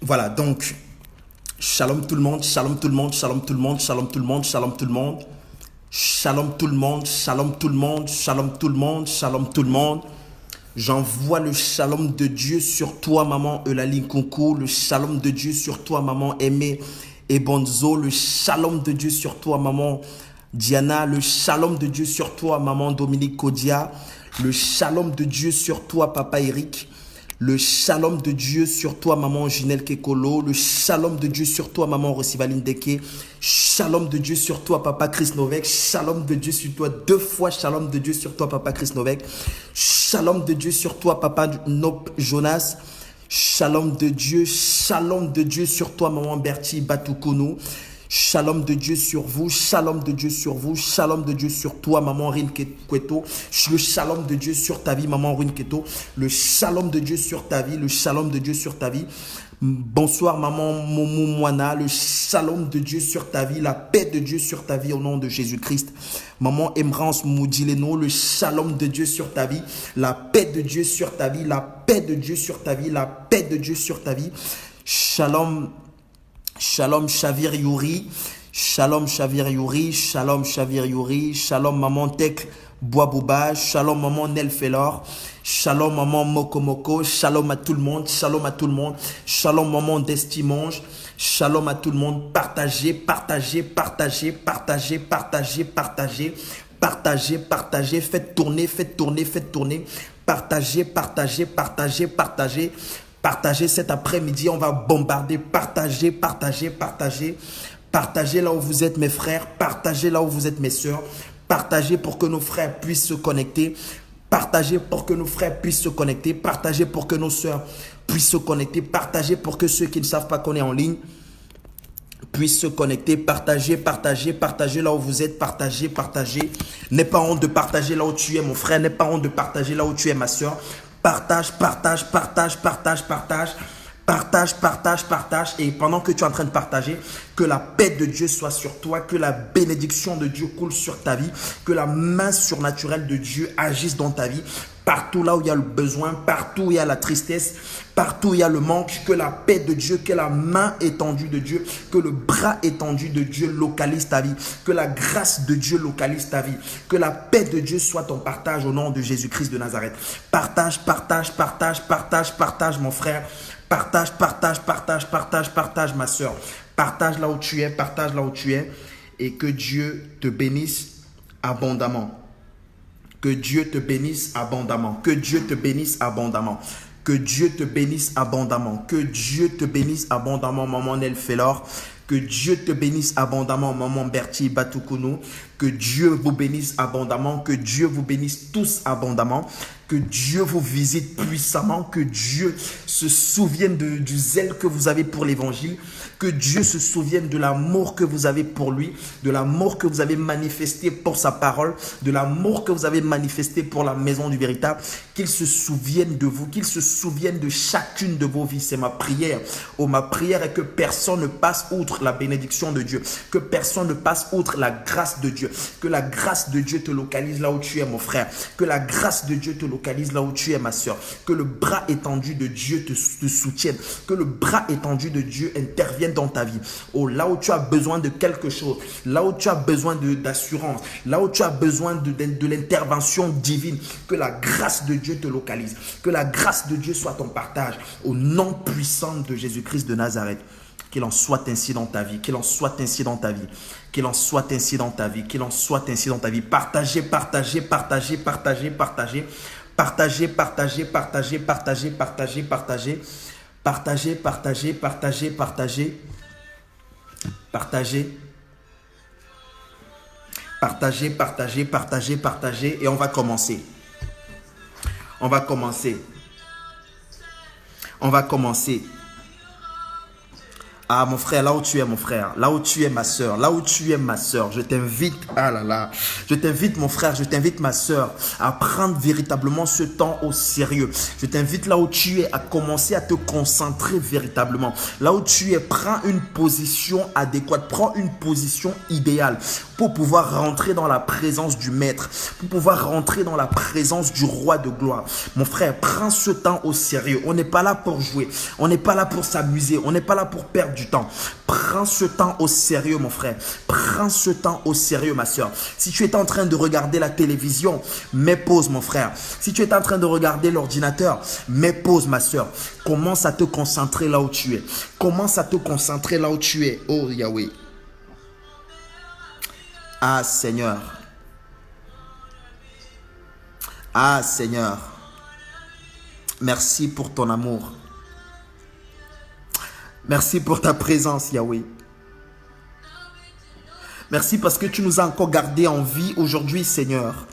Voilà, donc, shalom tout le monde, shalom tout le monde, shalom tout le monde, shalom tout le monde, shalom tout le monde. Shalom tout le monde, shalom tout le monde, shalom tout le monde, shalom tout le monde. J'envoie le shalom de Dieu sur toi, maman Eulalie Nkunku, le shalom de Dieu sur toi, maman Aimée et Bonzo, le shalom de Dieu sur toi, maman Diana, le shalom de Dieu sur toi, maman Dominique Kodia, le shalom de Dieu sur toi, papa Eric, le shalom de Dieu sur toi, maman Ginelle Kekolo, le shalom de Dieu sur toi, maman Rosivaline Deke, shalom de Dieu sur toi, papa Chris Novek, shalom de Dieu sur toi, 2 fois shalom de Dieu sur toi, papa Chris Novek, shalom de Dieu sur toi, papa Nop Jonas, shalom de Dieu sur toi, maman Bertie Batukunu, shalom de Dieu sur vous, shalom de Dieu sur vous, shalom de Dieu sur toi, maman Rinketo, le shalom de Dieu sur ta vie, maman Rinketo, le shalom de Dieu sur ta vie, le shalom de Dieu sur ta vie. Bonsoir, maman Momo Moana, le shalom de Dieu sur ta vie, la paix de Dieu sur ta vie au nom de Jésus-Christ. Maman Emrance Moudileno, le shalom de Dieu sur ta vie, la paix de Dieu sur ta vie, la paix de Dieu sur ta vie, la paix de Dieu sur ta vie. Shalom. Shalom Shavir Yuri, Shalom Shavir Yuri, Shalom Shavir Yuri, Shalom Maman Tek Boabouba, Shalom Maman Nelfelor, Shalom Maman Mokomoko, Shalom à tout le monde, Shalom à tout le monde, Shalom Maman Destimonge, Shalom à tout le monde, partagez, partagez, partagez, partagez, partagez, partagez, partagez, partagez, faites tourner, faites tourner, faites tourner, partagez, partagez, partagez, partagez. Partagez cet après-midi, on va bombarder, partagez, partagez, partagez. Partagez là où vous êtes mes frères, partagez là où vous êtes mes soeurs. Partagez pour que nos frères puissent se connecter. Partagez pour que nos frères puissent se connecter. Partagez pour que nos soeurs puissent se connecter. Partagez pour que ceux qui ne savent pas qu'on est en ligne puissent se connecter. Partagez, partagez, partagez là où vous êtes. Partagez, partagez. N'aie pas honte de partager là où tu es mon frère. N'aie pas honte de partager là où tu es ma soeur. Partage, partage, partage, partage, partage, partage, partage, partage. Et pendant que tu es en train de partager, que la paix de Dieu soit sur toi, que la bénédiction de Dieu coule sur ta vie, que la main surnaturelle de Dieu agisse dans ta vie. Partout là où il y a le besoin, partout où il y a la tristesse, partout où il y a le manque, que la paix de Dieu, que la main étendue de Dieu, que le bras étendu de Dieu localise ta vie, que la grâce de Dieu localise ta vie, que la paix de Dieu soit ton partage au nom de Jésus-Christ de Nazareth. Partage, partage, partage, partage, partage mon frère. Partage, partage, partage, partage, partage ma soeur. Partage là où tu es, partage là où tu es et que Dieu te bénisse abondamment. Que Dieu te bénisse abondamment. Que Dieu te bénisse abondamment. Que Dieu te bénisse abondamment. Que Dieu te bénisse abondamment, maman Nelfelor. Que Dieu te bénisse abondamment, maman Bertie Batukunu. Que Dieu vous bénisse abondamment. Que Dieu vous bénisse tous abondamment. Que Dieu vous visite puissamment. Que Dieu se souvienne du zèle que vous avez pour l'évangile. Que Dieu se souvienne de l'amour que vous avez pour lui. De l'amour que vous avez manifesté pour sa parole. De l'amour que vous avez manifesté pour la maison du véritable. Qu'il se souvienne de vous. Qu'il se souvienne de chacune de vos vies. C'est ma prière. Oh, ma prière est que personne ne passe outre la bénédiction de Dieu. Que personne ne passe outre la grâce de Dieu. Que la grâce de Dieu te localise là où tu es, mon frère. Que la grâce de Dieu te localise là où tu es, ma soeur. Que le bras étendu de Dieu te soutienne. Que le bras étendu de Dieu intervienne dans ta vie. Oh, là où tu as besoin de quelque chose, là où tu as besoin d'assurance, là où tu as besoin de l'intervention divine, que la grâce de Dieu te localise. Que la grâce de Dieu soit ton partage. Au nom puissant de Jésus-Christ de Nazareth. Qu'il en soit ainsi dans ta vie, qu'il en soit ainsi dans ta vie, qu'il en soit ainsi dans ta vie, qu'il en soit ainsi dans ta vie. Partagez, partagez, partagez, partagez, partagez, partagez, partagez, partagez, partagez, partagez, partagez, partagez, partagez, partagez, partagez, partagez, partagez, partagez, partagez, partagez, et on va commencer. On va commencer. On va commencer. Ah, mon frère, là où tu es, mon frère, là où tu es, ma soeur, là où tu es, ma soeur, je t'invite, ah là là, je t'invite, mon frère, je t'invite, ma soeur, à prendre véritablement ce temps au sérieux. Je t'invite là où tu es à commencer à te concentrer véritablement. Là où tu es, prends une position adéquate, prends une position idéale pour pouvoir rentrer dans la présence du Maître, pour pouvoir rentrer dans la présence du Roi de gloire. Mon frère, prends ce temps au sérieux. On n'est pas là pour jouer, on n'est pas là pour s'amuser, on n'est pas là pour perdre du temps. Prends ce temps au sérieux, mon frère. Prends ce temps au sérieux, ma soeur. Si tu es en train de regarder la télévision, mets pause, mon frère. Si tu es en train de regarder l'ordinateur, mets pause, ma soeur. Commence à te concentrer là où tu es. Commence à te concentrer là où tu es. Oh Yahweh. Ah Seigneur. Ah Seigneur. Merci pour ton amour. Merci pour ta présence, Yahweh. Merci parce que tu nous as encore gardés en vie aujourd'hui, Seigneur.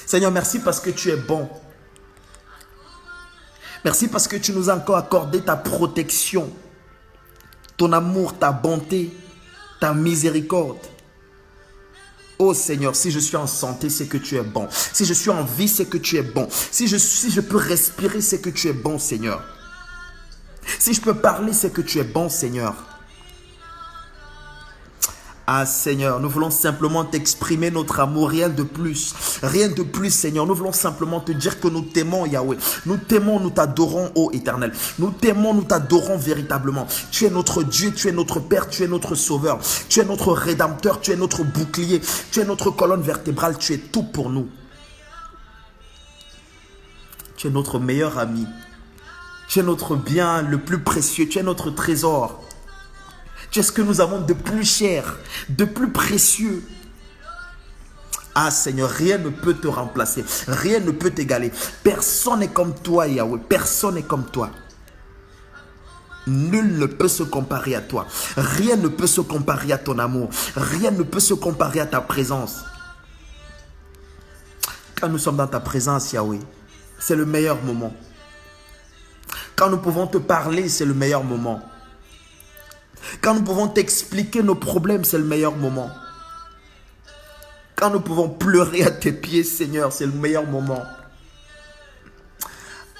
Seigneur, merci parce que tu es bon. Merci parce que tu nous as encore accordé ta protection, ton amour, ta bonté, ta miséricorde. Oh Seigneur, si je suis en santé, c'est que tu es bon. Si je suis en vie, c'est que tu es bon. Si je peux respirer, c'est que tu es bon, Seigneur. Si je peux parler, c'est que tu es bon, Seigneur. Ah Seigneur, nous voulons simplement t'exprimer notre amour, rien de plus. Rien de plus, Seigneur. Nous voulons simplement te dire que nous t'aimons, Yahweh. Nous t'aimons, nous t'adorons, ô Éternel. Nous t'aimons, nous t'adorons véritablement. Tu es notre Dieu, tu es notre Père, tu es notre Sauveur. Tu es notre Rédempteur, tu es notre bouclier. Tu es notre colonne vertébrale, tu es tout pour nous. Tu es notre meilleur ami. Tu es notre bien le plus précieux. Tu es notre trésor. Tu es ce que nous avons de plus cher, de plus précieux. Ah Seigneur, rien ne peut te remplacer. Rien ne peut t'égaler. Personne n'est comme toi, Yahweh. Personne n'est comme toi. Nul ne peut se comparer à toi. Rien ne peut se comparer à ton amour. Rien ne peut se comparer à ta présence. Quand nous sommes dans ta présence, Yahweh, c'est le meilleur moment. Quand nous pouvons te parler, c'est le meilleur moment. Quand nous pouvons t'expliquer nos problèmes, c'est le meilleur moment. Quand nous pouvons pleurer à tes pieds, Seigneur, c'est le meilleur moment.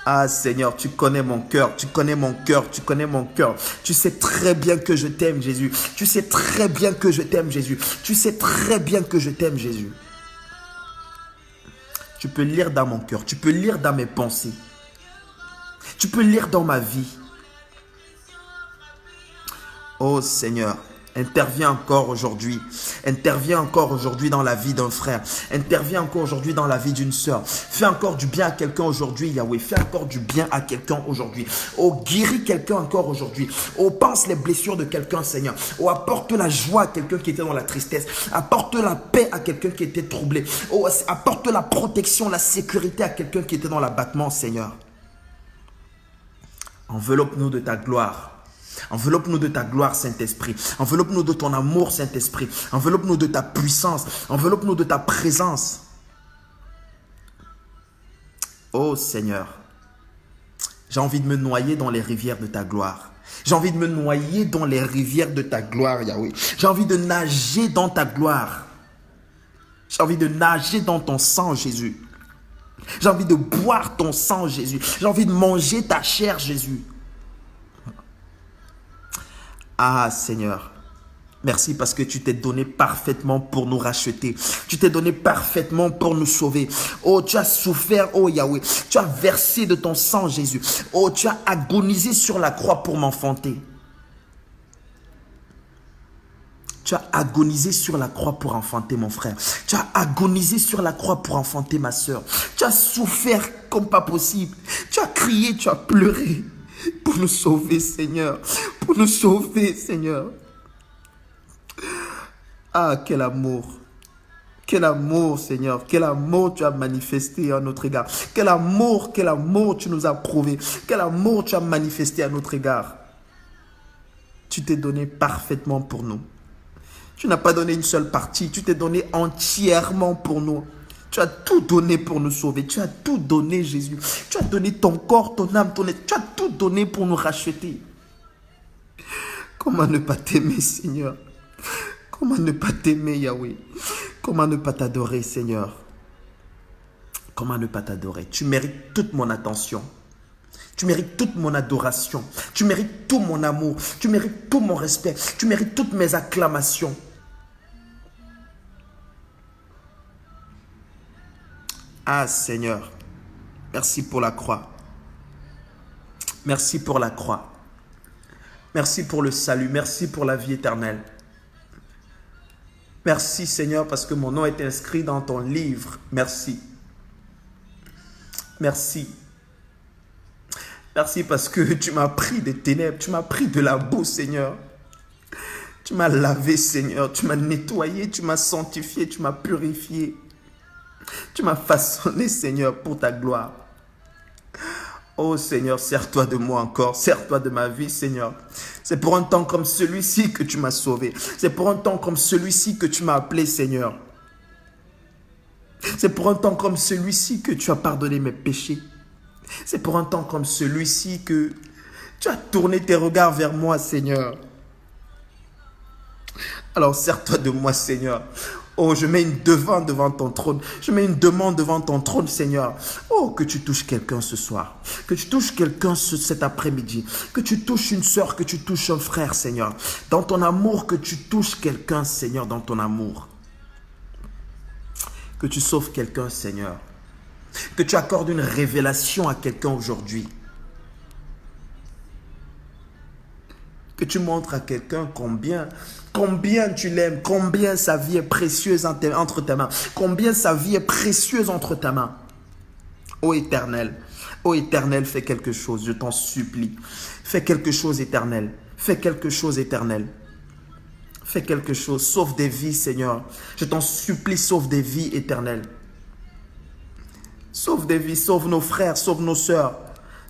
Ah Seigneur, tu connais mon cœur, tu connais mon cœur, tu connais mon cœur. Tu sais très bien que je t'aime, Jésus. Tu sais très bien que je t'aime, Jésus. Tu sais très bien que je t'aime, Jésus. Tu peux lire dans mon cœur, tu peux lire dans mes pensées. Tu peux lire dans ma vie. Oh Seigneur, interviens encore aujourd'hui. Interviens encore aujourd'hui dans la vie d'un frère. Interviens encore aujourd'hui dans la vie d'une sœur. Fais encore du bien à quelqu'un aujourd'hui, Yahweh. Fais encore du bien à quelqu'un aujourd'hui. Oh, guéris quelqu'un encore aujourd'hui. Oh, pense les blessures de quelqu'un, Seigneur. Oh, apporte la joie à quelqu'un qui était dans la tristesse. Apporte la paix à quelqu'un qui était troublé. Oh, apporte la protection, la sécurité à quelqu'un qui était dans l'abattement, Seigneur. Enveloppe-nous de ta gloire. Enveloppe-nous de ta gloire, Saint-Esprit. Enveloppe-nous de ton amour, Saint-Esprit. Enveloppe-nous de ta puissance. Enveloppe-nous de ta présence. Oh Seigneur, j'ai envie de me noyer dans les rivières de ta gloire. J'ai envie de me noyer dans les rivières de ta gloire, Yahweh. J'ai envie de nager dans ta gloire. J'ai envie de nager dans ton sang, Jésus. J'ai envie de boire ton sang, Jésus. J'ai envie de manger ta chair, Jésus. Ah Seigneur, merci parce que tu t'es donné parfaitement pour nous racheter. Tu t'es donné parfaitement pour nous sauver. Oh, tu as souffert, oh Yahweh. Tu as versé de ton sang, Jésus. Oh, tu as agonisé sur la croix pour m'enfanter. Tu as agonisé sur la croix pour enfanter mon frère. Tu as agonisé sur la croix pour enfanter ma soeur. Tu as souffert comme pas possible. Tu as crié, tu as pleuré. Pour nous sauver, Seigneur. Pour nous sauver, Seigneur. Ah, quel amour. Quel amour, Seigneur. Quel amour tu as manifesté à notre égard. Quel amour tu nous as prouvé. Quel amour tu as manifesté à notre égard. Tu t'es donné parfaitement pour nous. Tu n'as pas donné une seule partie. Tu t'es donné entièrement pour nous. Tu as tout donné pour nous sauver. Tu as tout donné, Jésus. Tu as donné ton corps, ton âme, ton être. Tu as tout donné pour nous racheter. Comment ne pas t'aimer, Seigneur? Comment ne pas t'aimer, Yahweh? Comment ne pas t'adorer, Seigneur? Comment ne pas t'adorer? Tu mérites toute mon attention. Tu mérites toute mon adoration. Tu mérites tout mon amour. Tu mérites tout mon respect. Tu mérites toutes mes acclamations. Ah, Seigneur, merci pour la croix. Merci pour la croix. Merci pour le salut. Merci pour la vie éternelle. Merci, Seigneur, parce que mon nom est inscrit dans ton livre. Merci. Merci. Merci parce que tu m'as pris des ténèbres. Tu m'as pris de la boue, Seigneur. Tu m'as lavé, Seigneur. Tu m'as nettoyé. Tu m'as sanctifié. Tu m'as purifié. Tu m'as façonné, Seigneur, pour ta gloire. Oh Seigneur, sers-toi de moi encore, sers-toi de ma vie, Seigneur. C'est pour un temps comme celui-ci que tu m'as sauvé. C'est pour un temps comme celui-ci que tu m'as appelé, Seigneur. C'est pour un temps comme celui-ci que tu as pardonné mes péchés. C'est pour un temps comme celui-ci que tu as tourné tes regards vers moi, Seigneur. Alors sers-toi de moi, Seigneur. Oh, je mets une demande devant ton trône. Je mets une demande devant ton trône, Seigneur. Oh, que tu touches quelqu'un ce soir. Que tu touches quelqu'un cet après-midi. Que tu touches une soeur, que tu touches un frère, Seigneur. Dans ton amour, que tu touches quelqu'un, Seigneur, dans ton amour. Que tu sauves quelqu'un, Seigneur. Que tu accordes une révélation à quelqu'un aujourd'hui. Que tu montres à quelqu'un combien tu l'aimes, combien sa vie est précieuse entre tes mains, combien sa vie est précieuse entre tes mains. Ô Éternel, fais quelque chose, je t'en supplie. Fais quelque chose, Éternel. Fais quelque chose, Éternel. Fais quelque chose, sauve des vies, Seigneur. Je t'en supplie, sauve des vies, Éternel. Sauve des vies, sauve nos frères, sauve nos sœurs.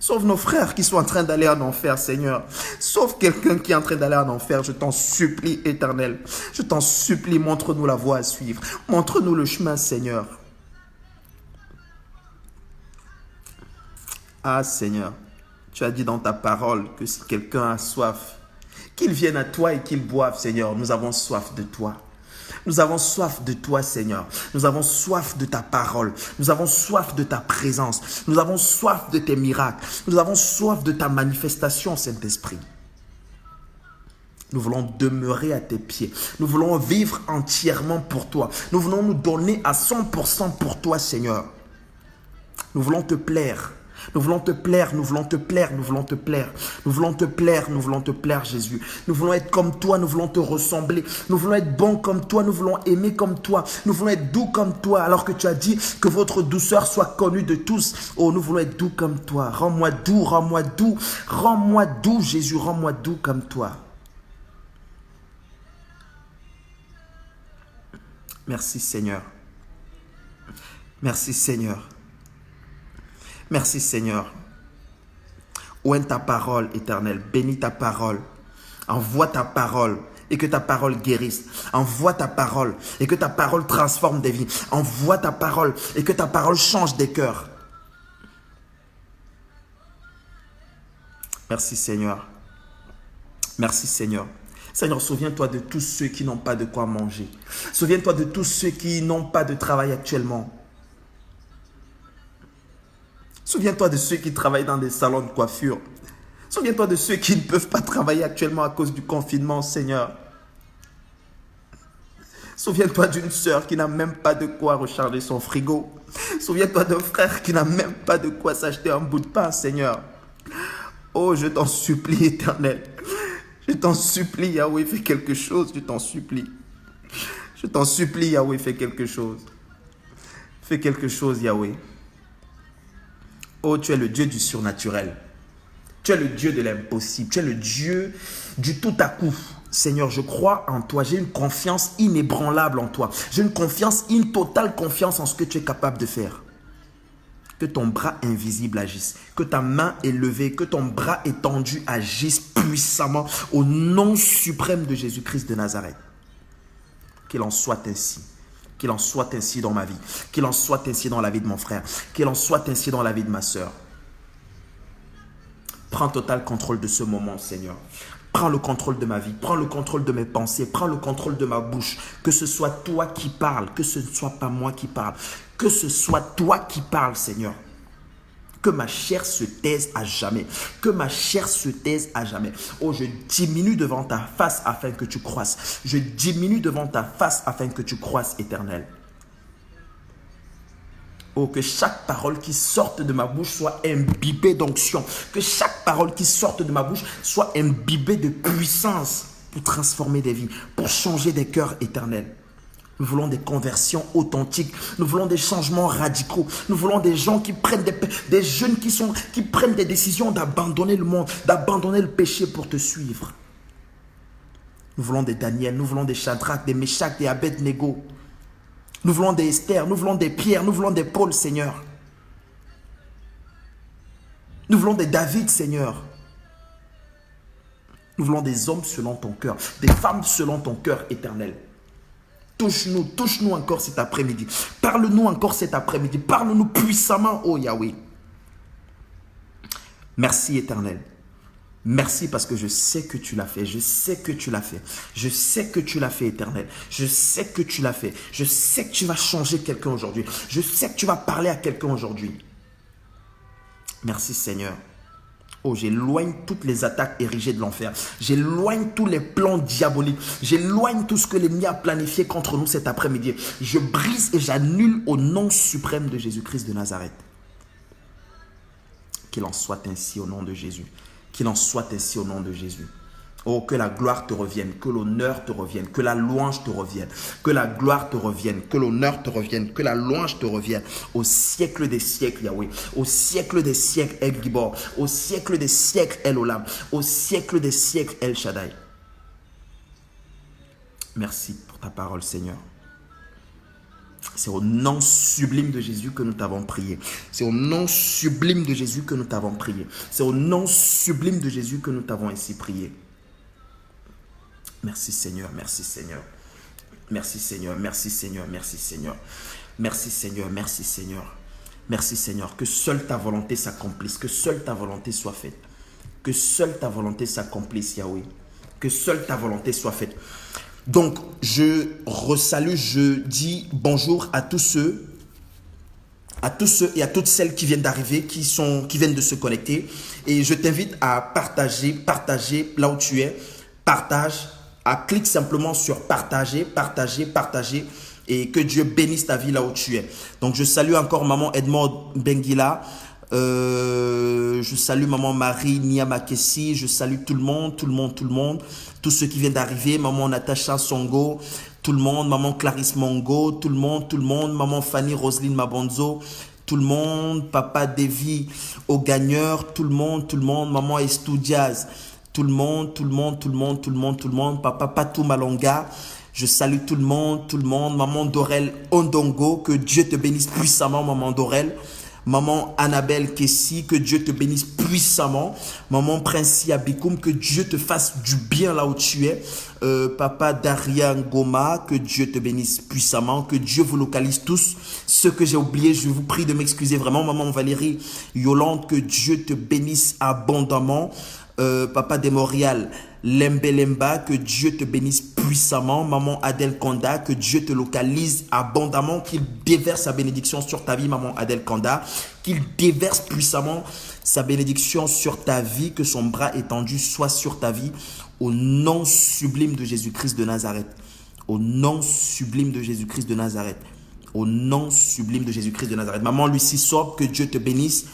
Sauve nos frères qui sont en train d'aller en enfer, Seigneur. Sauve quelqu'un qui est en train d'aller en enfer. Je t'en supplie, Éternel. Je t'en supplie, montre-nous la voie à suivre. Montre-nous le chemin, Seigneur. Ah, Seigneur, tu as dit dans ta parole que si quelqu'un a soif, qu'il vienne à toi et qu'il boive, Seigneur. Nous avons soif de toi. Nous avons soif de toi, Seigneur. Nous avons soif de ta parole. Nous avons soif de ta présence. Nous avons soif de tes miracles. Nous avons soif de ta manifestation, Saint-Esprit. Nous voulons demeurer à tes pieds. Nous voulons vivre entièrement pour toi. Nous voulons nous donner à 100% pour toi, Seigneur. Nous voulons te plaire. Nous voulons te plaire, nous voulons te plaire, nous voulons te plaire. Nous voulons te plaire, nous voulons te plaire, Jésus. Nous voulons être comme toi, nous voulons te ressembler. Nous voulons être bons comme toi, nous voulons aimer comme toi. Nous voulons être doux comme toi, alors que tu as dit que votre douceur soit connue de tous. Oh, nous voulons être doux comme toi. Rends-moi doux, rends-moi doux. Rends-moi doux, Jésus, rends-moi doux comme toi. Merci, Seigneur. Merci, Seigneur. Merci, Seigneur. Ouvre ta parole, Éternel. Bénis ta parole. Envoie ta parole et que ta parole guérisse. Envoie ta parole et que ta parole transforme des vies. Envoie ta parole et que ta parole change des cœurs. Merci, Seigneur. Merci, Seigneur. Seigneur, souviens-toi de tous ceux qui n'ont pas de quoi manger. Souviens-toi de tous ceux qui n'ont pas de travail actuellement. Souviens-toi de ceux qui travaillent dans des salons de coiffure. Souviens-toi de ceux qui ne peuvent pas travailler actuellement à cause du confinement, Seigneur. Souviens-toi d'une sœur qui n'a même pas de quoi recharger son frigo. Souviens-toi d'un frère qui n'a même pas de quoi s'acheter un bout de pain, Seigneur. Oh, je t'en supplie, Éternel. Je t'en supplie, Yahweh, fais quelque chose, je t'en supplie. Je t'en supplie, Yahweh, fais quelque chose. Fais quelque chose, Yahweh. Oh, tu es le Dieu du surnaturel. Tu es le Dieu de l'impossible. Tu es le Dieu du tout à coup. Seigneur, je crois en toi. J'ai une confiance inébranlable en toi. J'ai une totale confiance en ce que tu es capable de faire. Que ton bras invisible agisse. Que ta main élevée, que ton bras étendu agisse puissamment au nom suprême de Jésus-Christ de Nazareth. Qu'il en soit ainsi. Qu'il en soit ainsi dans ma vie. Qu'il en soit ainsi dans la vie de mon frère. Qu'il en soit ainsi dans la vie de ma sœur. Prends total contrôle de ce moment, Seigneur. Prends le contrôle de ma vie, prends le contrôle de mes pensées, prends le contrôle de ma bouche. Que ce soit toi qui parles, que ce ne soit pas moi qui parle. Que ce soit toi qui parles, Seigneur. Que ma chair se taise à jamais. Que ma chair se taise à jamais. Oh, je diminue devant ta face afin que tu croisses. Je diminue devant ta face afin que tu croisses, Éternel. Oh, que chaque parole qui sorte de ma bouche soit imbibée d'onction. Que chaque parole qui sorte de ma bouche soit imbibée de puissance pour transformer des vies, pour changer des cœurs, Éternels. Nous voulons des conversions authentiques. Nous voulons des changements radicaux. Nous voulons des gens qui prennent des jeunes qui prennent des décisions d'abandonner le monde, d'abandonner le péché pour te suivre. Nous voulons des Daniel, nous voulons des Shadrach, des Meshach, des Abed-Nego. Nous voulons des Esther, nous voulons des Pierre, nous voulons des Paul, Seigneur. Nous voulons des David, Seigneur. Nous voulons des hommes selon ton cœur, des femmes selon ton cœur, Éternel. Touche-nous encore cet après-midi. Parle-nous encore cet après-midi. Parle-nous puissamment, oh Yahweh. Merci, Éternel. Merci parce que je sais que tu l'as fait. Je sais que tu l'as fait. Je sais que tu l'as fait, Éternel. Je sais que tu l'as fait. Je sais que tu vas changer quelqu'un aujourd'hui. Je sais que tu vas parler à quelqu'un aujourd'hui. Merci, Seigneur. Oh, j'éloigne toutes les attaques érigées de l'enfer. J'éloigne tous les plans diaboliques. J'éloigne tout ce que l'ennemi a planifié contre nous cet après-midi. Je brise et j'annule au nom suprême de Jésus-Christ de Nazareth. Qu'il en soit ainsi au nom de Jésus. Qu'il en soit ainsi au nom de Jésus. Oh, que la gloire te revienne, que l'honneur te revienne, que la louange te revienne, que la gloire te revienne, que l'honneur te revienne, que la louange te revienne au siècle des siècles, Yahweh, au siècle des siècles, El Gibor, au siècle des siècles, El Olam, au siècle des siècles, El Shaddai. Merci pour ta parole, Seigneur. C'est au nom sublime de Jésus que nous t'avons prié. C'est au nom sublime de Jésus que nous t'avons prié. C'est au nom sublime de Jésus que nous t'avons ainsi prié. Merci Seigneur, merci Seigneur. Merci Seigneur, merci Seigneur, merci Seigneur. Merci Seigneur, merci Seigneur. Merci Seigneur, que seule ta volonté s'accomplisse, que seule ta volonté soit faite. Que seule ta volonté s'accomplisse, Yahweh. Que seule ta volonté soit faite. Donc, je resalue, je dis bonjour à tous ceux et à toutes celles qui viennent d'arriver, qui viennent de se connecter. Et je t'invite à partager là où tu es. Clique simplement sur partager, et que Dieu bénisse ta vie là où tu es. Donc, je salue encore maman Edmond Benguila. Je salue maman Marie Niamakessi, je salue tout le monde, tous ceux qui viennent d'arriver, maman Natacha Songo, tout le monde, maman Clarisse Mongo, tout le monde, maman Fanny Roselyne Mabonzo, tout le monde, papa Devi au gagneur, tout le monde, maman Estou Diaz, tout le monde, papa Patou Malonga. Je salue tout le monde, maman Dorel Ondongo, que Dieu te bénisse puissamment, maman Dorel. Maman Annabelle Kessi, que Dieu te bénisse puissamment. Maman Princi Abikoum, que Dieu te fasse du bien là où tu es. Papa Daria Ngoma, que Dieu te bénisse puissamment. Que Dieu vous localise tous. Ceux que j'ai oubliés, je vous prie de m'excuser vraiment. Maman Valérie Yolande, que Dieu te bénisse abondamment. Papa de Montréal, Lembelemba, que Dieu te bénisse puissamment. Maman Adèle Kanda, que Dieu te localise abondamment, qu'il déverse sa bénédiction sur ta vie, maman Adèle Kanda, qu'il déverse puissamment sa bénédiction sur ta vie, que son bras étendu soit sur ta vie, au nom sublime de Jésus-Christ de Nazareth. Au nom sublime de Jésus-Christ de Nazareth. Au nom sublime de Jésus-Christ de Nazareth. Maman Lucie Sob, que Dieu te bénisse.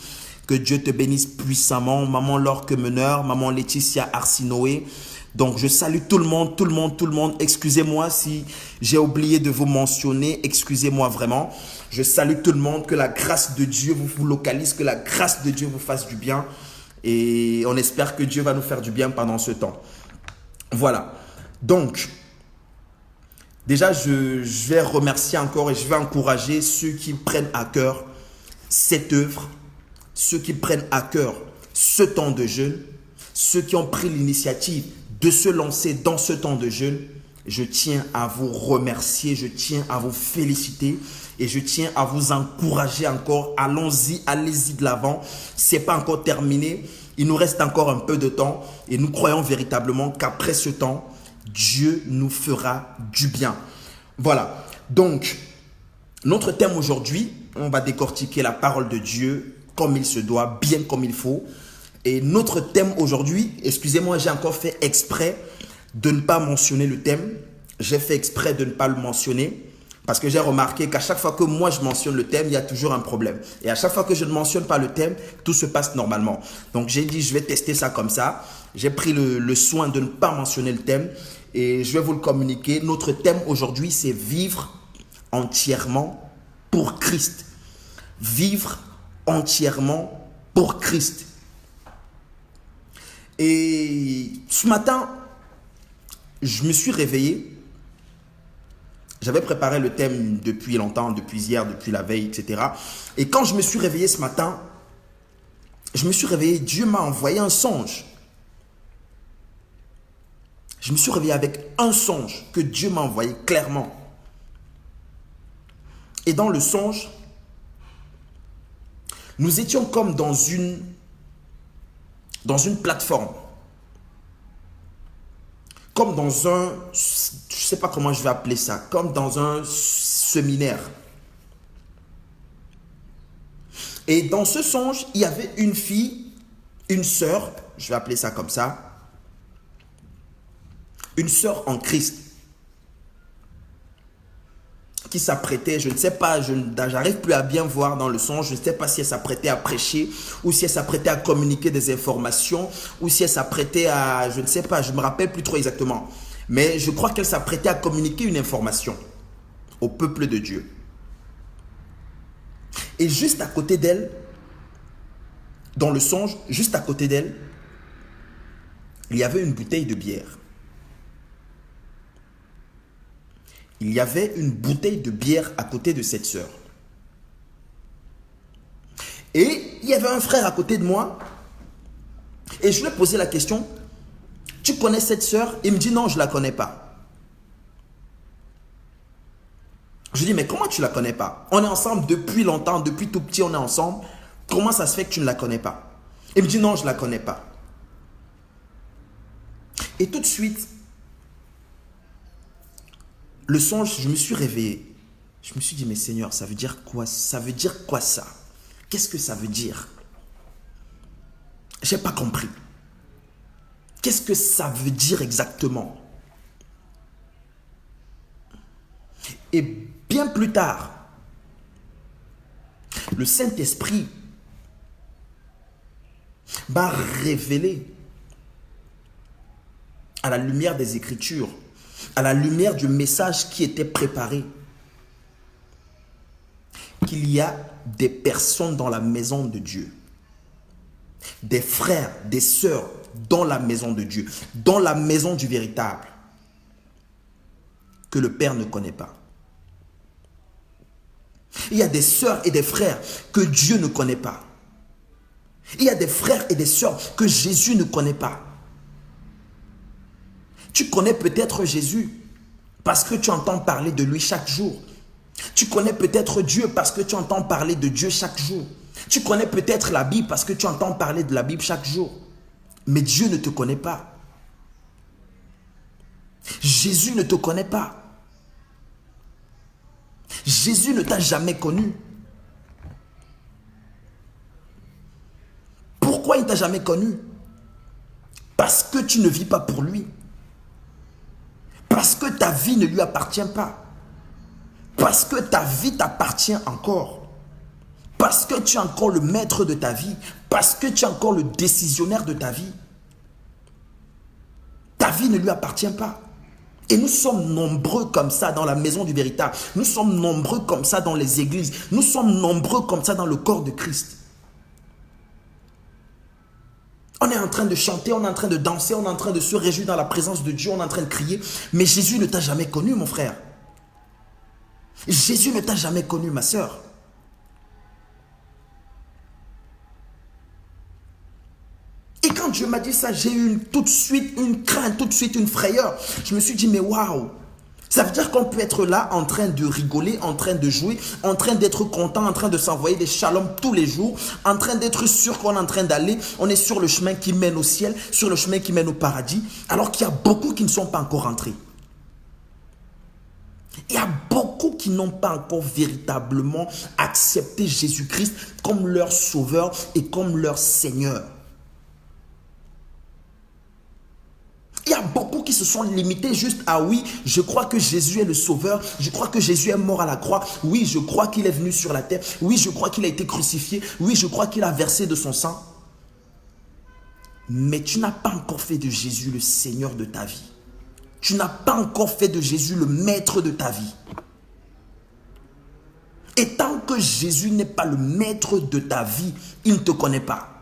Que Dieu te bénisse puissamment. Maman Laure Meneur, maman Laetitia Arsinoé. Donc, je salue tout le monde. Excusez-moi si j'ai oublié de vous mentionner. Excusez-moi vraiment. Je salue tout le monde. Que la grâce de Dieu vous localise. Que la grâce de Dieu vous fasse du bien. Et on espère que Dieu va nous faire du bien pendant ce temps. Voilà. Donc, déjà, je vais remercier encore et je vais encourager ceux qui prennent à cœur cette œuvre. Ceux qui prennent à cœur ce temps de jeûne, ceux qui ont pris l'initiative de se lancer dans ce temps de jeûne, je tiens à vous remercier, je tiens à vous féliciter et je tiens à vous encourager encore. Allons-y, allez-y de l'avant. Ce n'est pas encore terminé. Il nous reste encore un peu de temps et nous croyons véritablement qu'après ce temps, Dieu nous fera du bien. Voilà. Donc, notre thème aujourd'hui, on va décortiquer la parole de Dieu comme il se doit, bien comme il faut. Et notre thème aujourd'hui, excusez-moi, j'ai encore fait exprès de ne pas mentionner le thème. J'ai fait exprès de ne pas le mentionner parce que j'ai remarqué qu'à chaque fois que moi je mentionne le thème, il y a toujours un problème. Et à chaque fois que je ne mentionne pas le thème, tout se passe normalement. Donc j'ai dit, je vais tester ça comme ça. J'ai pris le soin de ne pas mentionner le thème et je vais vous le communiquer. Notre thème aujourd'hui, c'est vivre entièrement pour Christ. Vivre entièrement pour Christ. Et ce matin, je me suis réveillé. J'avais préparé le thème depuis longtemps, depuis hier, depuis la veille, etc. Et quand je me suis réveillé ce matin, je me suis réveillé, Dieu m'a envoyé un songe. Je me suis réveillé avec un songe que Dieu m'a envoyé clairement. Et dans le songe, nous étions comme dans une plateforme. Comme dans un, je ne sais pas comment je vais appeler ça, comme dans un séminaire. Et dans ce songe, il y avait une fille, une sœur, je vais appeler ça comme ça, une sœur en Christ, qui s'apprêtait, je ne sais pas, je n'arrive plus à bien voir dans le songe, je ne sais pas si elle s'apprêtait à prêcher, ou si elle s'apprêtait à communiquer des informations, ou si elle s'apprêtait à, je ne sais pas, je ne me rappelle plus trop exactement. Mais je crois qu'elle s'apprêtait à communiquer une information au peuple de Dieu. Et juste à côté d'elle, dans le songe, juste à côté d'elle, il y avait une bouteille de bière. Il y avait une bouteille de bière à côté de cette sœur. Et il y avait un frère à côté de moi. Et je lui ai posé la question, tu connais cette sœur? Il me dit non, je ne la connais pas. Je lui dis, mais comment tu ne la connais pas? On est ensemble depuis longtemps, depuis tout petit, on est ensemble. Comment ça se fait que tu ne la connais pas? Il me dit non, je ne la connais pas. Et tout de suite, le songe, je me suis réveillé. Je me suis dit, mais Seigneur, ça veut dire quoi? Ça veut dire quoi ça? Qu'est-ce que ça veut dire? Je n'ai pas compris. Qu'est-ce que ça veut dire exactement? Et bien plus tard, le Saint-Esprit m'a révélé à la lumière des Écritures, à la lumière du message qui était préparé, qu'il y a des personnes dans la maison de Dieu, des frères, des sœurs dans la maison de Dieu, dans la maison du véritable, que le Père ne connaît pas. Il y a des sœurs et des frères que Dieu ne connaît pas. Il y a des frères et des sœurs que Jésus ne connaît pas. Tu connais peut-être Jésus parce que tu entends parler de lui chaque jour. Tu connais peut-être Dieu parce que tu entends parler de Dieu chaque jour. Tu connais peut-être la Bible parce que tu entends parler de la Bible chaque jour. Mais Dieu ne te connaît pas. Jésus ne te connaît pas. Jésus ne t'a jamais connu. Pourquoi il ne t'a jamais connu? Parce que tu ne vis pas pour lui. Parce que ta vie ne lui appartient pas. Parce que ta vie t'appartient encore. Parce que tu es encore le maître de ta vie. Parce que tu es encore le décisionnaire de ta vie. Ta vie ne lui appartient pas. Et nous sommes nombreux comme ça dans la maison du véritable. Nous sommes nombreux comme ça dans les églises. Nous sommes nombreux comme ça dans le corps de Christ. On est en train de chanter, on est en train de danser, on est en train de se réjouir dans la présence de Dieu, on est en train de crier. Mais Jésus ne t'a jamais connu, mon frère. Jésus ne t'a jamais connu, ma sœur. Et quand Dieu m'a dit ça, j'ai eu tout de suite une crainte, tout de suite une frayeur. Je me suis dit, mais waouh, Ça veut dire qu'on peut être là en train de rigoler, en train de jouer, en train d'être content, en train de s'envoyer des shalom tous les jours, en train d'être sûr qu'on est en train d'aller, on est sur le chemin qui mène au ciel, sur le chemin qui mène au paradis, alors qu'il y a beaucoup qui ne sont pas encore entrés. Il y a beaucoup qui n'ont pas encore véritablement accepté Jésus-Christ comme leur sauveur et comme leur Seigneur. Il y a beaucoup qui se sont limités juste à oui, je crois que Jésus est le sauveur, je crois que Jésus est mort à la croix, oui, je crois qu'il est venu sur la terre, oui, je crois qu'il a été crucifié, oui, je crois qu'il a versé de son sang. Mais tu n'as pas encore fait de Jésus le Seigneur de ta vie. Tu n'as pas encore fait de Jésus le maître de ta vie. Et tant que Jésus n'est pas le maître de ta vie, il ne te connaît pas.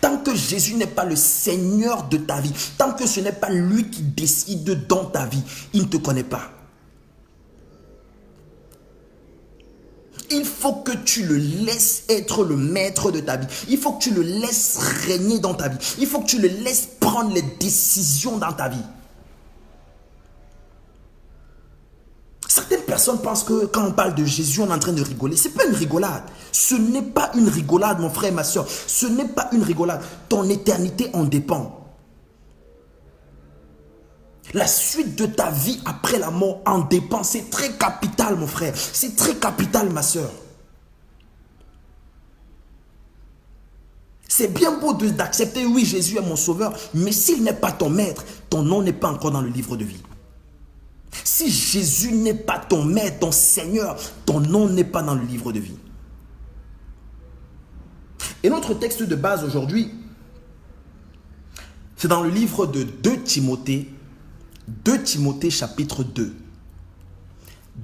Tant que Jésus n'est pas le Seigneur de ta vie, tant que ce n'est pas lui qui décide dans ta vie, il ne te connaît pas. Il faut que tu le laisses être le maître de ta vie. Il faut que tu le laisses régner dans ta vie. Il faut que tu le laisses prendre les décisions dans ta vie. Certaines personnes pensent que quand on parle de Jésus, on est en train de rigoler. Ce n'est pas une rigolade. Ce n'est pas une rigolade, mon frère et ma soeur. Ce n'est pas une rigolade. Ton éternité en dépend. La suite de ta vie après la mort en dépend. C'est très capital, mon frère. C'est très capital, ma soeur. C'est bien beau d'accepter, oui, Jésus est mon sauveur. Mais s'il n'est pas ton maître, ton nom n'est pas encore dans le livre de vie. Si Jésus n'est pas ton maître, ton Seigneur, ton nom n'est pas dans le livre de vie. Et notre texte de base aujourd'hui, c'est dans le livre de 2 Timothée, 2 Timothée chapitre 2.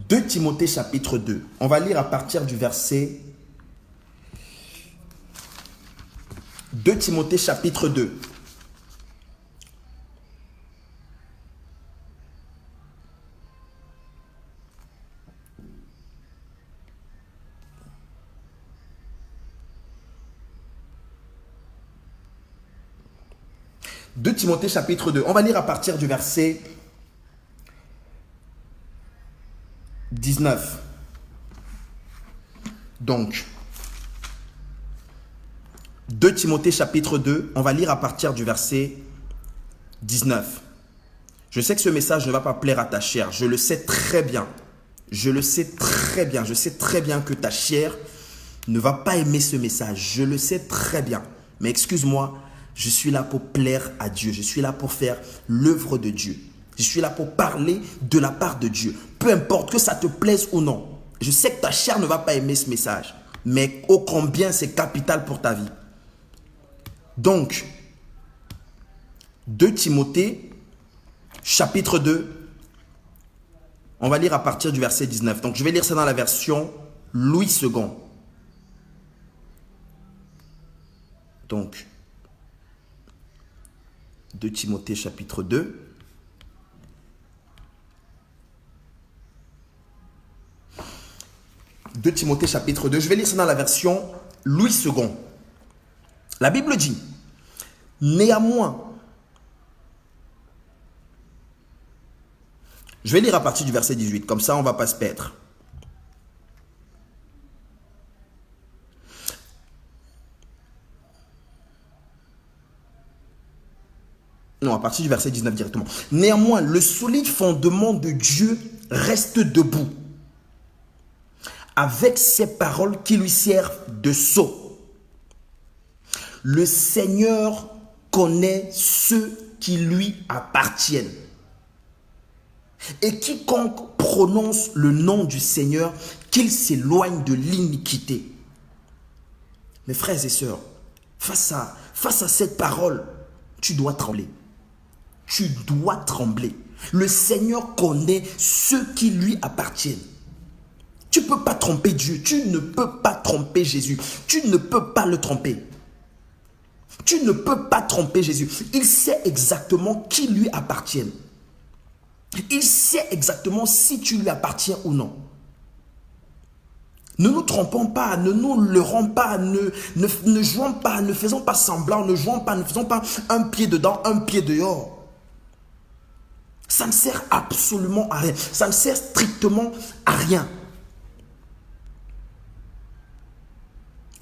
2 Timothée chapitre 2. On va lire à partir du verset 2 Timothée chapitre 2. De Timothée chapitre 2. On va lire à partir du verset 19. Donc, 2 Timothée chapitre 2, on va lire à partir du verset 19. Je sais que ce message ne va pas plaire à ta chair. Je le sais très bien. Je le sais très bien. Je sais très bien que ta chair ne va pas aimer ce message. Je le sais très bien. Mais excuse-moi, je suis là pour plaire à Dieu. Je suis là pour faire l'œuvre de Dieu. Je suis là pour parler de la part de Dieu. Peu importe que ça te plaise ou non. Je sais que ta chair ne va pas aimer ce message. Mais ô combien c'est capital pour ta vie. Donc, 2 Timothée, chapitre 2, on va lire à partir du verset 19. Donc, je vais lire ça dans la version Louis II. Donc, 2 Timothée, chapitre 2. De Timothée, chapitre 2. Je vais lire ça dans la version Louis II. La Bible dit, néanmoins, je vais lire à partir du verset 18, comme ça on ne va pas se perdre. Non, à partir du verset 19 directement. Néanmoins, le solide fondement de Dieu reste debout, avec ces paroles qui lui servent de sceau. Le Seigneur connaît ceux qui lui appartiennent. Et quiconque prononce le nom du Seigneur, qu'il s'éloigne de l'iniquité. Mes frères et sœurs, face à cette parole, tu dois trembler. Tu dois trembler. Le Seigneur connaît ceux qui lui appartiennent. Tu ne peux pas tromper Dieu. Tu ne peux pas tromper Jésus. Tu ne peux pas le tromper. Tu ne peux pas tromper Jésus. Il sait exactement qui lui appartient. Il sait exactement si tu lui appartiens ou non. Ne nous trompons pas, ne nous leurrons pas, ne jouons pas, ne faisons pas semblant, ne jouons pas, ne faisons pas un pied dedans, un pied dehors. Ça ne sert absolument à rien. Ça ne sert strictement à rien.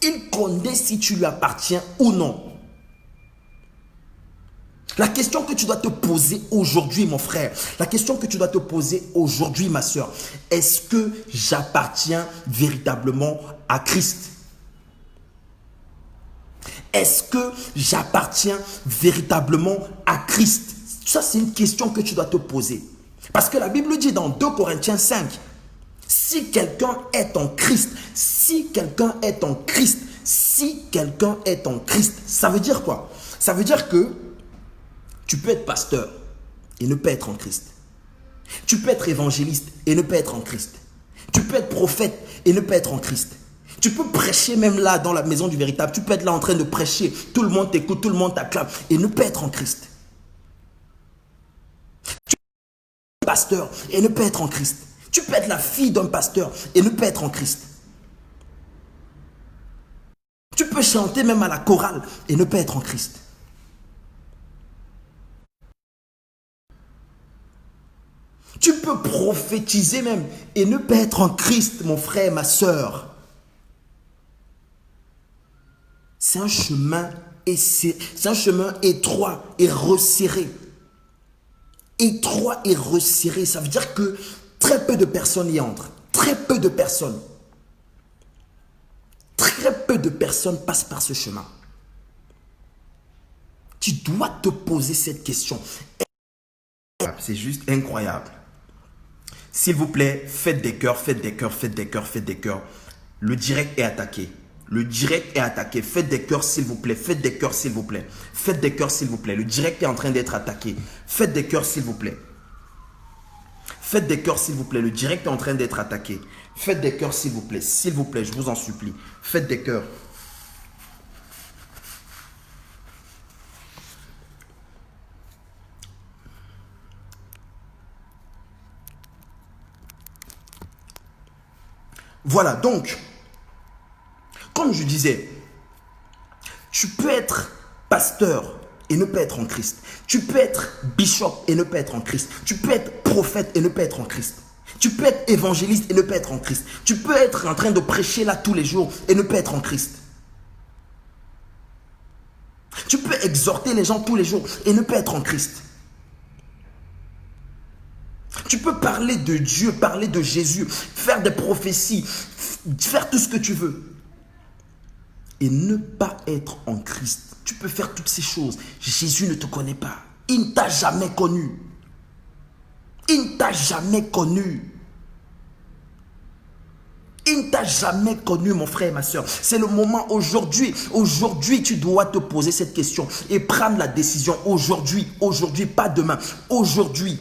Il connaît si tu lui appartiens ou non. La question que tu dois te poser aujourd'hui, mon frère, la question que tu dois te poser aujourd'hui, ma soeur, est-ce que j'appartiens véritablement à Christ? Est-ce que j'appartiens véritablement à Christ? Ça, c'est une question que tu dois te poser. Parce que la Bible dit dans 2 Corinthiens 5, si quelqu'un est en Christ, si quelqu'un est en Christ, si quelqu'un est en Christ, ça veut dire quoi? Ça veut dire que tu peux être pasteur et ne pas être en Christ. Tu peux être évangéliste et ne pas être en Christ. Tu peux être prophète et ne pas être en Christ. Tu peux prêcher même là dans la maison du véritable. Tu peux être là en train de prêcher. Tout le monde t'écoute, tout le monde t'acclame et ne pas être en Christ. Tu peux être pasteur et ne pas être en Christ. Tu peux être la fille d'un pasteur et ne pas être en Christ. Tu peux chanter même à la chorale et ne pas être en Christ. Tu peux prophétiser même et ne pas être en Christ, mon frère, ma soeur. C'est un chemin étroit et resserré. Étroit et resserré, ça veut dire que très peu de personnes y entrent. Très peu de personnes. Très peu de personnes passent par ce chemin. Tu dois te poser cette question. C'est juste incroyable. S'il vous plaît, faites des cœurs, faites des cœurs, faites des cœurs, faites des cœurs. Le direct est attaqué. Le direct est attaqué. Faites des cœurs, s'il vous plaît. Faites des cœurs, s'il vous plaît. Faites des cœurs, s'il vous plaît. Le direct est en train d'être attaqué. Faites des cœurs, s'il vous plaît. Faites des cœurs, s'il vous plaît. Le direct est en train d'être attaqué. Faites des cœurs, s'il vous plaît. S'il vous plaît, je vous en supplie. Faites des cœurs. Voilà, donc, comme je disais, tu peux être pasteur et ne pas être en Christ. Tu peux être bishop et ne pas être en Christ. Tu peux être prophète et ne pas être en Christ. Tu peux être évangéliste et ne pas être en Christ. Tu peux être en train de prêcher là tous les jours et ne pas être en Christ. Tu peux exhorter les gens tous les jours et ne pas être en Christ. Tu peux parler de Dieu, parler de Jésus, faire des prophéties, faire tout ce que tu veux et ne pas être en Christ. Tu peux faire toutes ces choses. Jésus ne te connaît pas. Il ne t'a jamais connu. Il ne t'a jamais connu. Il ne t'a jamais connu, mon frère et ma soeur. C'est le moment aujourd'hui. Aujourd'hui, tu dois te poser cette question et prendre la décision aujourd'hui. Aujourd'hui, pas demain. Aujourd'hui.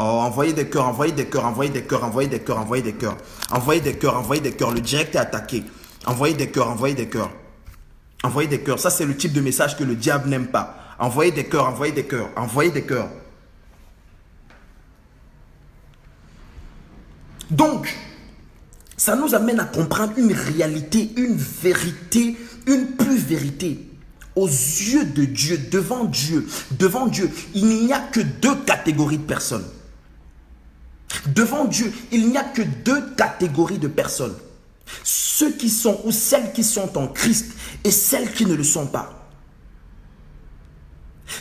Oh, envoyez des cœurs, envoyez des cœurs, envoyez des cœurs, envoyez des cœurs, envoyez des cœurs. Envoyez des cœurs, envoyez des cœurs. Le direct est attaqué. Envoyez des cœurs, envoyez des cœurs. Envoyez des cœurs. Ça, c'est le type de message que le diable n'aime pas. Envoyez des cœurs, envoyez des cœurs, envoyez des cœurs. Donc, ça nous amène à comprendre une réalité, une vérité, une plus vérité. Aux yeux de Dieu, devant Dieu, il n'y a que deux catégories de personnes. Devant Dieu, il n'y a que deux catégories de personnes. Ceux qui sont ou celles qui sont en Christ et celles qui ne le sont pas.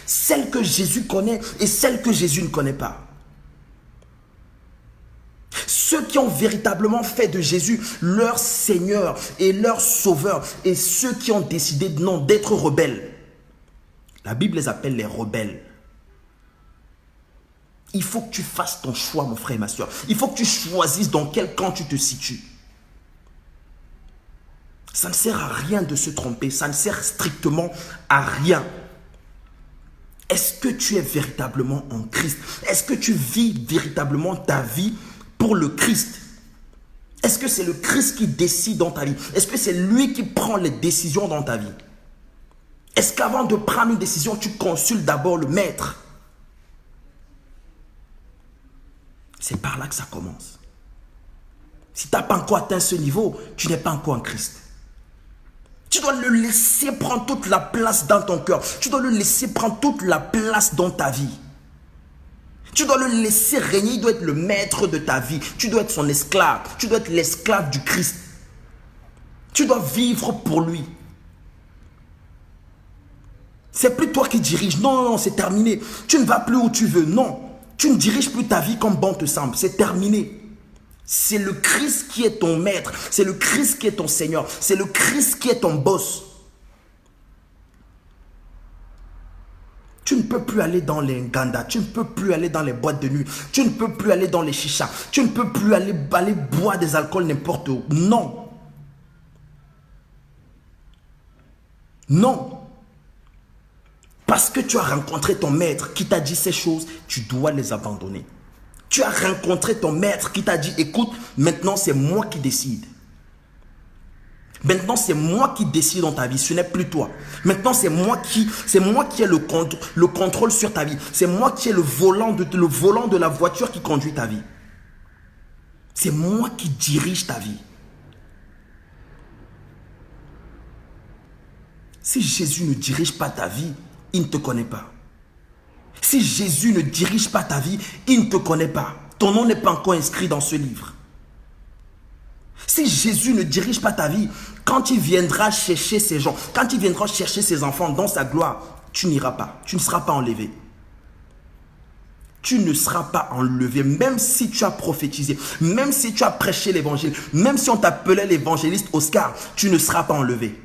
Celles que Jésus connaît et celles que Jésus ne connaît pas. Ceux qui ont véritablement fait de Jésus leur Seigneur et leur Sauveur et ceux qui ont décidé non d'être rebelles. La Bible les appelle les rebelles. Il faut que tu fasses ton choix, mon frère et ma soeur. Il faut que tu choisisses dans quel camp tu te situes. Ça ne sert à rien de se tromper. Ça ne sert strictement à rien. Est-ce que tu es véritablement en Christ? Est-ce que tu vis véritablement ta vie pour le Christ? Est-ce que c'est le Christ qui décide dans ta vie? Est-ce que c'est lui qui prend les décisions dans ta vie? Est-ce qu'avant de prendre une décision, tu consultes d'abord le maître? C'est par là que ça commence. Si tu n'as pas encore atteint ce niveau, tu n'es pas encore en Christ. Tu dois dois le laisser prendre toute la place dans ton cœur. Tu dois le laisser prendre toute la place dans ta vie. Tu dois le laisser régner. Il doit être le maître de ta vie. Tu dois être son esclave. Tu dois être l'esclave du Christ. Tu dois vivre pour lui. C'est plus toi qui diriges. Non, non, non, c'est terminé. Tu ne vas plus où tu veux. Non. Tu ne diriges plus ta vie comme bon te semble. C'est terminé. C'est le Christ qui est ton maître. C'est le Christ qui est ton Seigneur. C'est le Christ qui est ton boss. Tu ne peux plus aller dans les Nganda. Tu ne peux plus aller dans les boîtes de nuit. Tu ne peux plus aller dans les chichas. Tu ne peux plus aller boire des alcools n'importe où. Non. Non. Parce que tu as rencontré ton maître qui t'a dit ces choses, tu dois les abandonner. Tu as rencontré ton maître qui t'a dit, écoute, maintenant c'est moi qui décide. Maintenant c'est moi qui décide dans ta vie, ce n'est plus toi. Maintenant c'est moi qui ai le contrôle sur ta vie. C'est moi qui ai le volant de la voiture qui conduit ta vie. C'est moi qui dirige ta vie. Si Jésus ne dirige pas ta vie, il ne te connaît pas. Si Jésus ne dirige pas ta vie, il ne te connaît pas. Ton nom n'est pas encore inscrit dans ce livre. Si Jésus ne dirige pas ta vie, quand il viendra chercher ces gens, quand il viendra chercher ses enfants dans sa gloire, tu n'iras pas. Tu ne seras pas enlevé. Tu ne seras pas enlevé, même si tu as prophétisé, même si tu as prêché l'évangile, même si on t'appelait l'évangéliste Oscar, tu ne seras pas enlevé.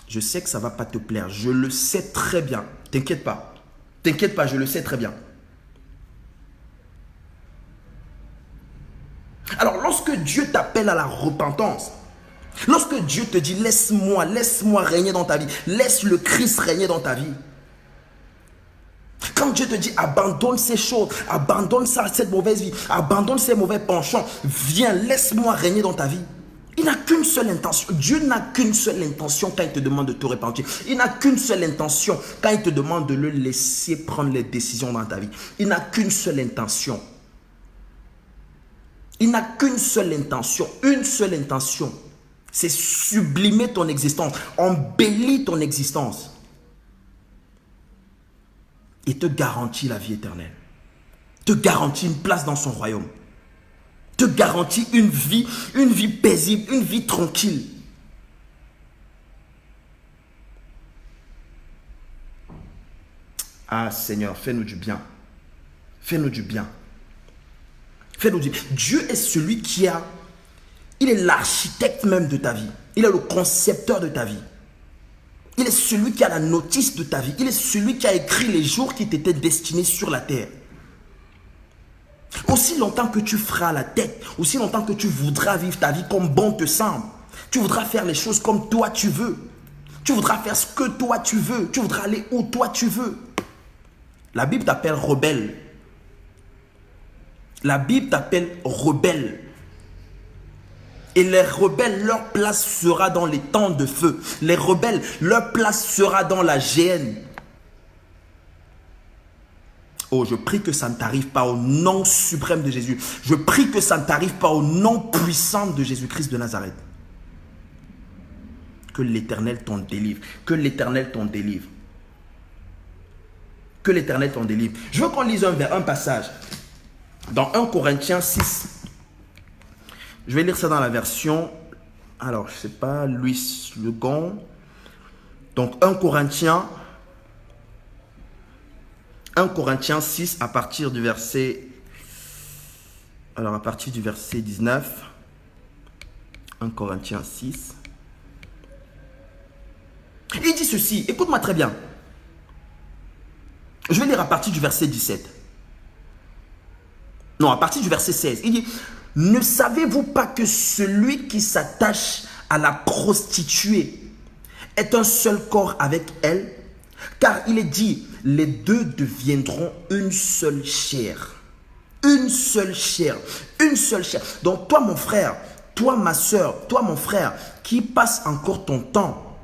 Je sais que ça ne va pas te plaire. Je le sais très bien. T'inquiète pas. T'inquiète pas, je le sais très bien. Alors, lorsque Dieu t'appelle à la repentance, lorsque Dieu te dit, laisse-moi régner dans ta vie, laisse le Christ régner dans ta vie. Quand Dieu te dit, abandonne ces choses, abandonne cette mauvaise vie, abandonne ces mauvais penchants, viens, laisse-moi régner dans ta vie. Il n'a qu'une seule intention. Dieu n'a qu'une seule intention quand il te demande de te repentir. Il n'a qu'une seule intention quand il te demande de le laisser prendre les décisions dans ta vie. Il n'a qu'une seule intention. Il n'a qu'une seule intention. Une seule intention. C'est sublimer ton existence. Embellir ton existence. Et te garantit la vie éternelle. Te garantit une place dans son royaume. Te garantit une vie paisible, une vie tranquille. Ah Seigneur, fais-nous du bien. Fais-nous du bien. Fais-nous du bien. Dieu est celui il est l'architecte même de ta vie. Il est le concepteur de ta vie. Il est celui qui a la notice de ta vie. Il est celui qui a écrit les jours qui t'étaient destinés sur la terre. Aussi longtemps que tu feras la tête, aussi longtemps que tu voudras vivre ta vie comme bon te semble, tu voudras faire les choses comme toi tu veux, tu voudras faire ce que toi tu veux, tu voudras aller où toi tu veux. La Bible t'appelle rebelle. La Bible t'appelle rebelle. Et les rebelles, leur place sera dans les temps de feu. Les rebelles, leur place sera dans la géhenne. Oh, je prie que ça ne t'arrive pas au nom suprême de Jésus. Je prie que ça ne t'arrive pas au nom puissant de Jésus-Christ de Nazareth. Que l'Éternel t'en délivre. Que l'Éternel t'en délivre. Que l'Éternel t'en délivre. Je veux qu'on lise un passage. Dans 1 Corinthiens 6. Je vais lire ça dans la version... Alors, je ne sais pas, Louis Legon. Donc, 1 Corinthiens 6 à partir du verset 19. 1 Corinthiens 6. Il dit ceci, écoute-moi très bien. Je vais lire à partir du verset 17. Non, à partir du verset 16. Il dit, ne savez-vous pas que celui qui s'attache à la prostituée est un seul corps avec elle? Car il est dit, les deux deviendront une seule chair. Une seule chair. Une seule chair. Donc toi mon frère, toi ma soeur, toi mon frère, qui passe encore ton temps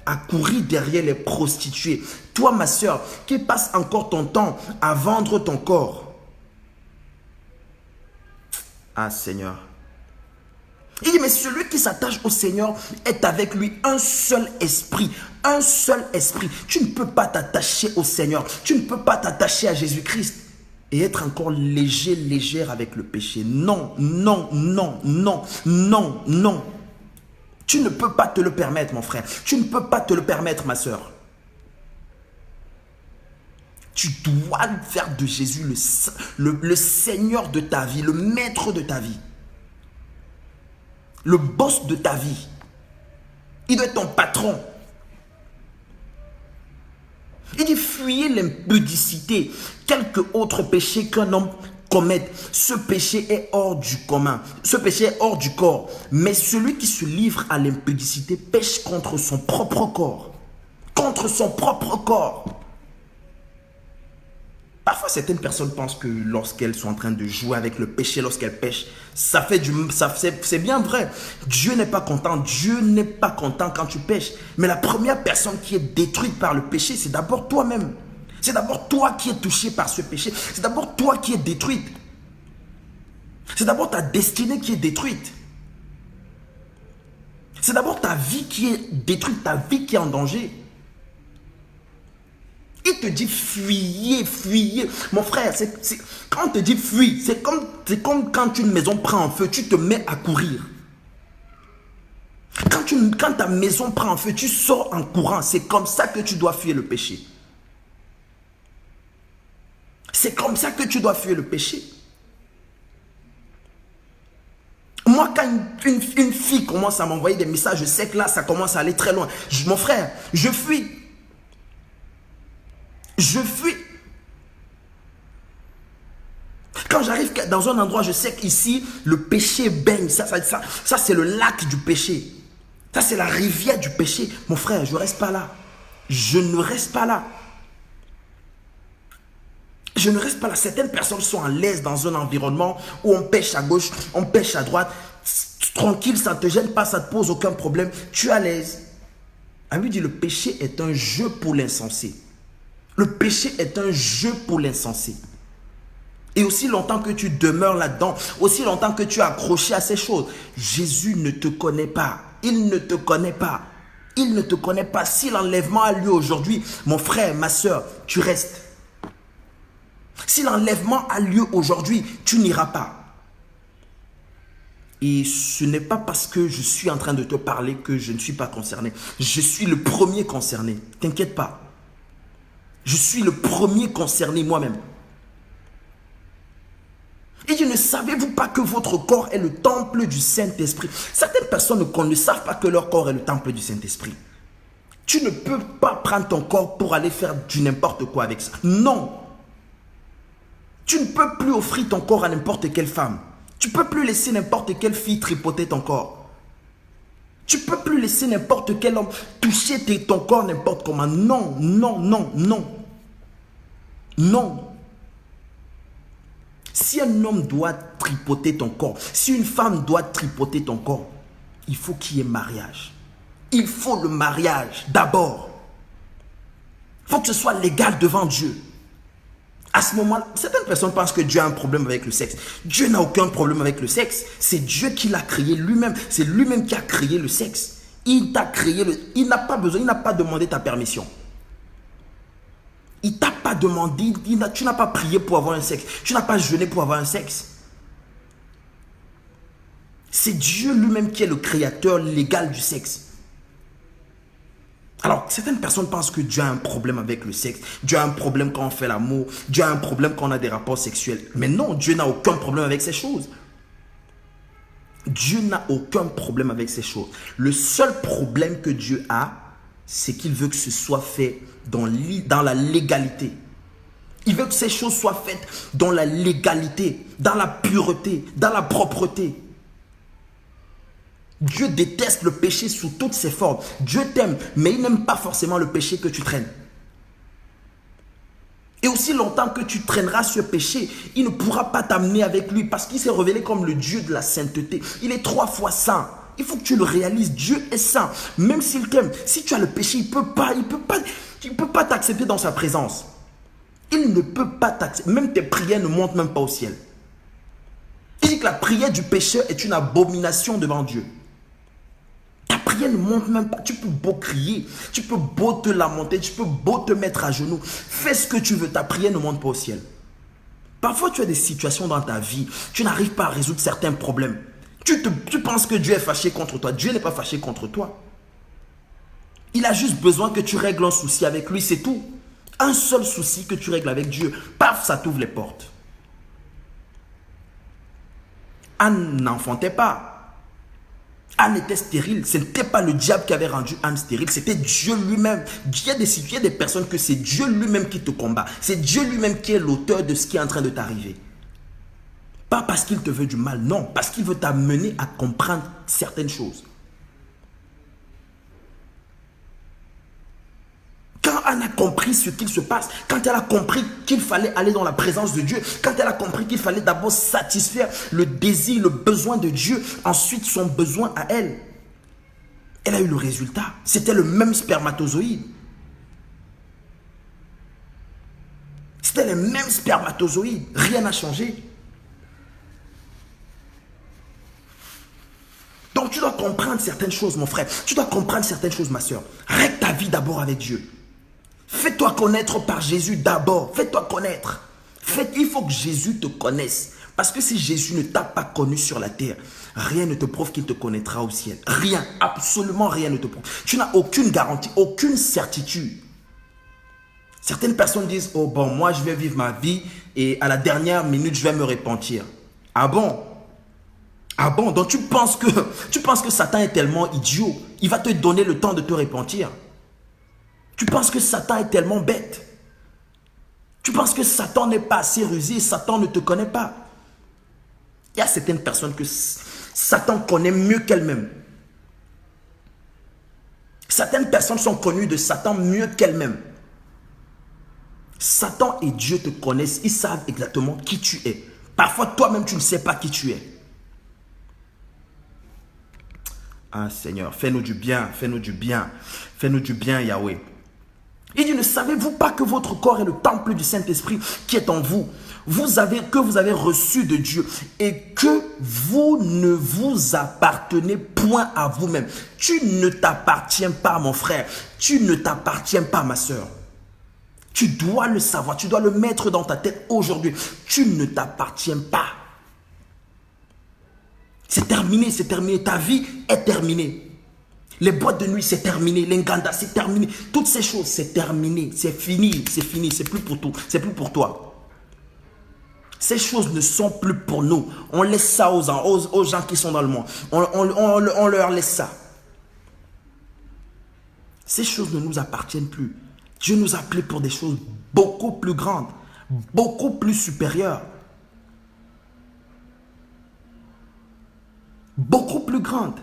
à courir derrière les prostituées. Toi ma soeur, qui passe encore ton temps à vendre ton corps. Ah Seigneur. Il dit, mais celui qui s'attache au Seigneur est avec lui un seul esprit. Un seul esprit. Tu ne peux pas t'attacher au Seigneur. Tu ne peux pas t'attacher à Jésus-Christ et être encore léger, légère avec le péché. Non, non, non, non, non, non. Tu ne peux pas te le permettre, mon frère. Tu ne peux pas te le permettre, ma soeur. Tu dois faire de Jésus le Seigneur de ta vie, le maître de ta vie. Le boss de ta vie. Il doit être ton patron. Il dit, fuyez l'impudicité, quelque autre péché qu'un homme commette. Ce péché est hors du commun. Ce péché est hors du corps. Mais celui qui se livre à l'impudicité pêche contre son propre corps. Contre son propre corps. Parfois, certaines personnes pensent que lorsqu'elles sont en train de jouer avec le péché, lorsqu'elles pêchent, c'est bien vrai. Dieu n'est pas content. Dieu n'est pas content quand tu pêches. Mais la première personne qui est détruite par le péché, c'est d'abord toi-même. C'est d'abord toi qui es touché par ce péché. C'est d'abord toi qui es détruite. C'est d'abord ta destinée qui est détruite. C'est d'abord ta vie qui est détruite, ta vie qui est en danger. Il te dit fuyez, fuyez. Mon frère, quand on te dit fuis, c'est comme quand une maison prend en feu, tu te mets à courir. Quand ta maison prend en feu, tu sors en courant. C'est comme ça que tu dois fuir le péché. C'est comme ça que tu dois fuir le péché. Moi, quand une fille commence à m'envoyer des messages, je sais que là, ça commence à aller très loin. Mon frère, je fuis. Je fuis. Quand j'arrive dans un endroit, je sais qu'ici, le péché baigne. Ça c'est le lac du péché. Ça, c'est la rivière du péché. Mon frère, je ne reste pas là. Je ne reste pas là. Je ne reste pas là. Certaines personnes sont à l'aise dans un environnement où on pêche à gauche, on pêche à droite. Tranquille, ça ne te gêne pas, ça ne te pose aucun problème. Tu es à l'aise. Ah lui dit, le péché est un jeu pour l'insensé. Le péché est un jeu pour l'insensé. Et aussi longtemps que tu demeures là-dedans, aussi longtemps que tu es accroché à ces choses, Jésus ne te connaît pas. Il ne te connaît pas. Il ne te connaît pas. Si l'enlèvement a lieu aujourd'hui, mon frère, ma soeur, tu restes. Si l'enlèvement a lieu aujourd'hui, tu n'iras pas. Et ce n'est pas parce que je suis en train de te parler que je ne suis pas concerné. Je suis le premier concerné. T'inquiète pas. Je suis le premier concerné moi-même. Et ne savez-vous pas que votre corps est le temple du Saint-Esprit? Certaines personnes ne savent pas que leur corps est le temple du Saint-Esprit. Tu ne peux pas prendre ton corps pour aller faire du n'importe quoi avec ça. Non. Tu ne peux plus offrir ton corps à n'importe quelle femme. Tu ne peux plus laisser n'importe quelle fille tripoter ton corps. Tu ne peux plus laisser n'importe quel homme toucher ton corps n'importe comment. Non, non, non, non. Non. Si un homme doit tripoter ton corps, si une femme doit tripoter ton corps, il faut qu'il y ait mariage. Il faut le mariage d'abord. Il faut que ce soit légal devant Dieu. À ce moment-là, certaines personnes pensent que Dieu a un problème avec le sexe. Dieu n'a aucun problème avec le sexe. C'est Dieu qui l'a créé lui-même. C'est lui-même qui a créé le sexe. Il t'a créé, il n'a pas besoin, il n'a pas demandé ta permission. Il t'a pas demandé, tu n'as pas prié pour avoir un sexe. Tu n'as pas jeûné pour avoir un sexe. C'est Dieu lui-même qui est le créateur légal du sexe. Alors, certaines personnes pensent que Dieu a un problème avec le sexe. Dieu a un problème quand on fait l'amour. Dieu a un problème quand on a des rapports sexuels. Mais non, Dieu n'a aucun problème avec ces choses. Dieu n'a aucun problème avec ces choses. Le seul problème que Dieu a, c'est qu'il veut que ce soit fait dans la légalité. Il veut que ces choses soient faites dans la légalité, dans la pureté, dans la propreté. Dieu déteste le péché sous toutes ses formes. Dieu t'aime, mais il n'aime pas forcément le péché que tu traînes. Et aussi longtemps que tu traîneras ce péché, il ne pourra pas t'amener avec lui parce qu'il s'est révélé comme le Dieu de la sainteté. Il est 3 fois saint. Il faut que tu le réalises. Dieu est saint. Même s'il t'aime, si tu as le péché, il ne peut pas t'accepter dans sa présence. Il ne peut pas t'accepter. Même tes prières ne montent même pas au ciel. Il dit que la prière du pécheur est une abomination devant Dieu. Ta prière ne monte même pas. Tu peux beau crier, tu peux beau te lamenter, tu peux beau te mettre à genoux. Fais ce que tu veux, ta prière ne monte pas au ciel. Parfois, tu as des situations dans ta vie, tu n'arrives pas à résoudre certains problèmes. Tu penses que Dieu est fâché contre toi. Dieu n'est pas fâché contre toi. Il a juste besoin que tu règles un souci avec lui, c'est tout. Un seul souci que tu règles avec Dieu, paf, ça t'ouvre les portes. Anne n'enfantait pas. Anne était stérile. Ce n'était pas le diable qui avait rendu Anne stérile, c'était Dieu lui-même. Il y a des personnes que c'est Dieu lui-même qui te combat. C'est Dieu lui-même qui est l'auteur de ce qui est en train de t'arriver. Pas parce qu'il te veut du mal, non. Parce qu'il veut t'amener à comprendre certaines choses. Quand Anne a compris ce qu'il se passe, quand elle a compris qu'il fallait aller dans la présence de Dieu, quand elle a compris qu'il fallait d'abord satisfaire le désir, le besoin de Dieu, ensuite son besoin à elle, elle a eu le résultat. C'était le même spermatozoïde. C'était les mêmes spermatozoïdes. Rien n'a changé. Donc tu dois comprendre certaines choses, mon frère. Tu dois comprendre certaines choses, ma soeur. Règle ta vie d'abord avec Dieu. Fais-toi connaître par Jésus d'abord. Fais-toi connaître. Il faut que Jésus te connaisse. Parce que si Jésus ne t'a pas connu sur la terre, rien ne te prouve qu'il te connaîtra au ciel. Rien, absolument rien ne te prouve. Tu n'as aucune garantie, aucune certitude. Certaines personnes disent, oh bon, moi je vais vivre ma vie et à la dernière minute, je vais me repentir. Ah bon? Ah bon? Donc tu penses que Satan est tellement idiot, il va te donner le temps de te repentir. Tu penses que Satan est tellement bête. Tu penses que Satan n'est pas assez rusé, Satan ne te connaît pas. Il y a certaines personnes que Satan connaît mieux qu'elles-mêmes. Certaines personnes sont connues de Satan mieux qu'elles-mêmes. Satan et Dieu te connaissent, ils savent exactement qui tu es. Parfois, toi-même, tu ne sais pas qui tu es. Ah Seigneur, fais-nous du bien, fais-nous du bien, fais-nous du bien, Yahweh. Il dit, ne savez-vous pas que votre corps est le temple du Saint-Esprit qui est en vous, que vous avez reçu de Dieu et que vous ne vous appartenez point à vous-même. Tu ne t'appartiens pas, mon frère. Tu ne t'appartiens pas, ma soeur. Tu dois le savoir, tu dois le mettre dans ta tête aujourd'hui. Tu ne t'appartiens pas. C'est terminé, c'est terminé. Ta vie est terminée. Les boîtes de nuit, c'est terminé. L'Inganda, c'est terminé. Toutes ces choses, c'est terminé. C'est fini, c'est fini. C'est plus pour tout. C'est plus pour toi. Ces choses ne sont plus pour nous. On laisse ça aux gens qui sont dans le monde. On leur laisse ça. Ces choses ne nous appartiennent plus. Dieu nous a appelés pour des choses beaucoup plus grandes, beaucoup plus supérieures. Beaucoup plus grandes.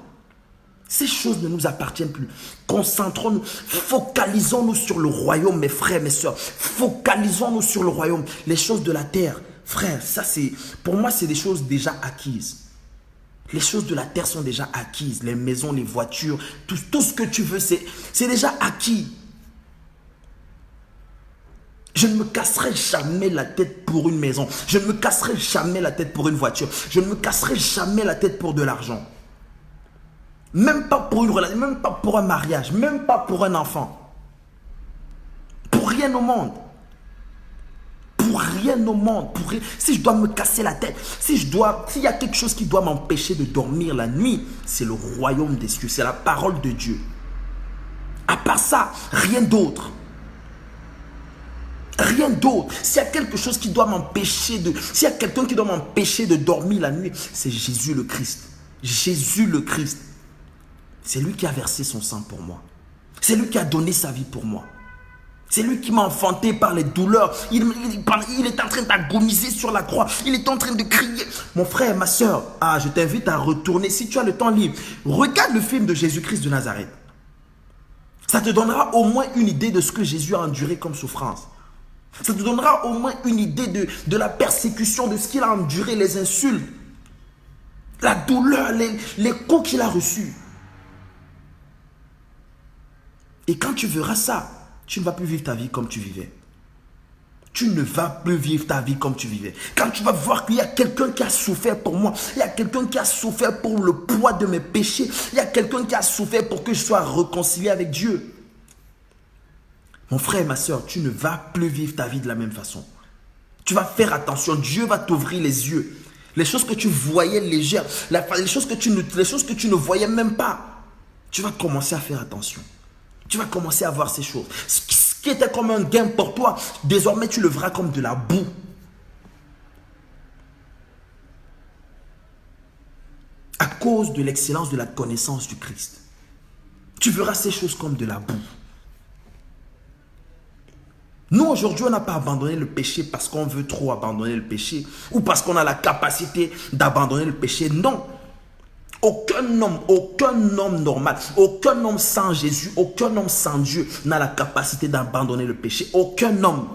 Ces choses ne nous appartiennent plus. Concentrons-nous, focalisons-nous sur le royaume, mes frères, mes soeurs. Focalisons-nous sur le royaume. Les choses de la terre, frère, ça c'est, pour moi, c'est des choses déjà acquises. Les choses de la terre sont déjà acquises. Les maisons, les voitures, tout ce que tu veux, c'est déjà acquis. Je ne me casserai jamais la tête pour une maison. Je ne me casserai jamais la tête pour une voiture. Je ne me casserai jamais la tête pour de l'argent. Même pas pour une relation, même pas pour un mariage, même pas pour un enfant. Pour rien au monde. Pour rien au monde. Si je dois me casser la tête, s'il y a quelque chose qui doit m'empêcher de dormir la nuit, c'est le royaume des cieux, c'est la parole de Dieu. À part ça, rien d'autre. Rien d'autre. S'il y a quelque chose qui doit m'empêcher s'il y a quelqu'un qui doit m'empêcher de dormir la nuit, c'est Jésus le Christ. Jésus le Christ. C'est lui qui a versé son sang pour moi. C'est lui qui a donné sa vie pour moi. C'est lui qui m'a enfanté par les douleurs. Il est en train d'agoniser sur la croix. Il est en train de crier. Mon frère, ma soeur, je t'invite à retourner. Si tu as le temps libre, regarde le film de Jésus-Christ de Nazareth. Ça te donnera au moins une idée de ce que Jésus a enduré comme souffrance. Ça te donnera au moins une idée de la persécution, de ce qu'il a enduré, les insultes, la douleur, les coups qu'il a reçus. Et quand tu verras ça, tu ne vas plus vivre ta vie comme tu vivais. tu ne vas plus vivre ta vie comme tu vivais. Quand tu vas voir qu'il y a quelqu'un qui a souffert pour moi, il y a quelqu'un qui a souffert pour le poids de mes péchés, il y a quelqu'un qui a souffert pour que je sois réconcilié avec Dieu. Mon frère et ma soeur, tu ne vas plus vivre ta vie de la même façon. Tu vas faire attention, Dieu va t'ouvrir les yeux. Les choses que tu voyais légères, les choses que tu ne voyais même pas, tu vas commencer à faire attention. Tu vas commencer à voir ces choses. Ce qui était comme un gain pour toi, désormais tu le verras comme de la boue. À cause de l'excellence de la connaissance du Christ. Tu verras ces choses comme de la boue. Nous, aujourd'hui, on n'a pas abandonné le péché parce qu'on veut trop abandonner le péché ou parce qu'on a la capacité d'abandonner le péché. Non. Aucun homme normal, aucun homme sans Jésus, aucun homme sans Dieu n'a la capacité d'abandonner le péché. Aucun homme.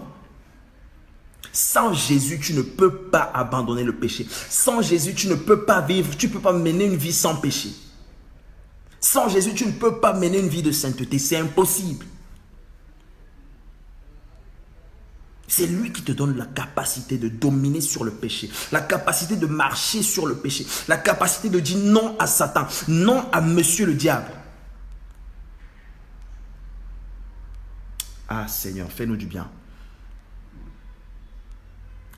Sans Jésus, tu ne peux pas abandonner le péché. Sans Jésus, tu ne peux pas vivre, tu ne peux pas mener une vie sans péché. Sans Jésus, tu ne peux pas mener une vie de sainteté. C'est impossible. C'est lui qui te donne la capacité de dominer sur le péché, la capacité de marcher sur le péché, la capacité de dire non à Satan, non à monsieur le diable. Ah Seigneur, fais-nous du bien.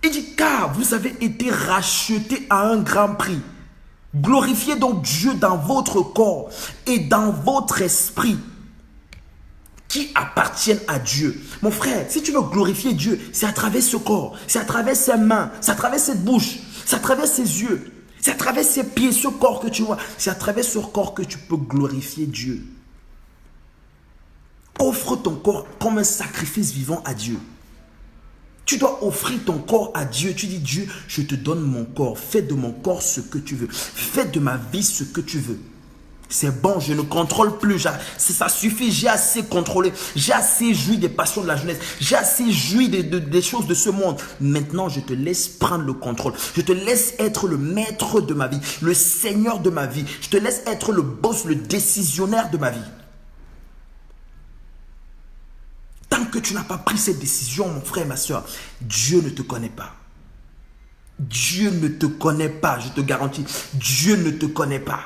Il dit, car vous avez été rachetés à un grand prix. Glorifiez donc Dieu dans votre corps et dans votre esprit, qui appartiennent à Dieu. Mon frère, si tu veux glorifier Dieu, c'est à travers ce corps, c'est à travers ses mains, c'est à travers cette bouche, c'est à travers ses yeux, c'est à travers ses pieds, ce corps que tu vois. C'est à travers ce corps que tu peux glorifier Dieu. Offre ton corps comme un sacrifice vivant à Dieu. Tu dois offrir ton corps à Dieu. Tu dis, Dieu, je te donne mon corps. Fais de mon corps ce que tu veux. Fais de ma vie ce que tu veux. C'est bon, je ne contrôle plus. Ça suffit, j'ai assez contrôlé. J'ai assez joui des passions de la jeunesse. J'ai assez joui des choses de ce monde. Maintenant, je te laisse prendre le contrôle. Je te laisse être le maître de ma vie, le seigneur de ma vie. Je te laisse être le boss, le décisionnaire de ma vie. Tant que tu n'as pas pris cette décision, mon frère et ma soeur, Dieu ne te connaît pas. Dieu ne te connaît pas, je te garantis. Dieu ne te connaît pas.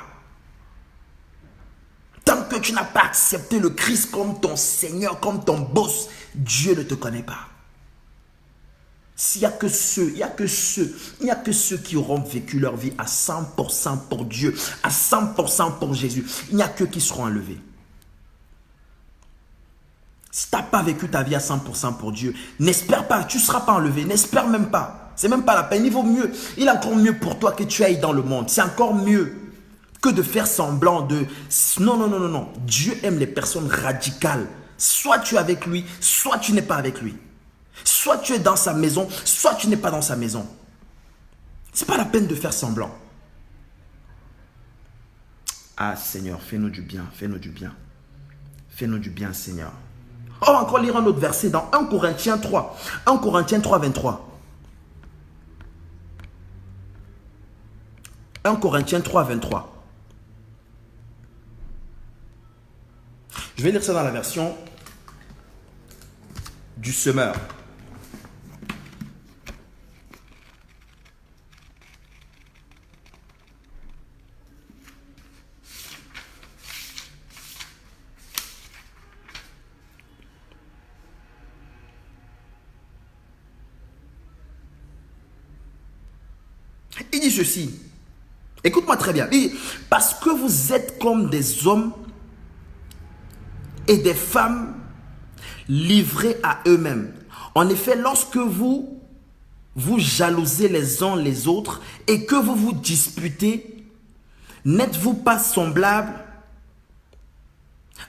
Tant que tu n'as pas accepté le Christ comme ton Seigneur, comme ton boss, Dieu ne te connaît pas. Il n'y a que ceux qui auront vécu leur vie à 100% pour Dieu, à 100% pour Jésus. Il n'y a que qui seront enlevés. Si tu n'as pas vécu ta vie à 100% pour Dieu, n'espère pas, tu ne seras pas enlevé, n'espère même pas. C'est même pas la peine, il vaut mieux. Il est encore mieux pour toi que tu ailles dans le monde. C'est encore mieux que de faire semblant de... Non. Dieu aime les personnes radicales. Soit tu es avec lui, soit tu n'es pas avec lui. Soit tu es dans sa maison, soit tu n'es pas dans sa maison. Ce n'est pas la peine de faire semblant. Ah Seigneur, fais-nous du bien, fais-nous du bien. Fais-nous du bien, Seigneur. On va encore lire un autre verset dans 1 Corinthiens 3. 1 Corinthiens 3, 23. 1 Corinthiens 3, 23. Je vais lire ça dans la version du semeur. Il dit ceci. Écoute-moi très bien. Il dit, parce que vous êtes comme des hommes et des femmes livrés à eux-mêmes. En effet, lorsque vous jalousez les uns les autres et que vous vous disputez, n'êtes-vous pas semblables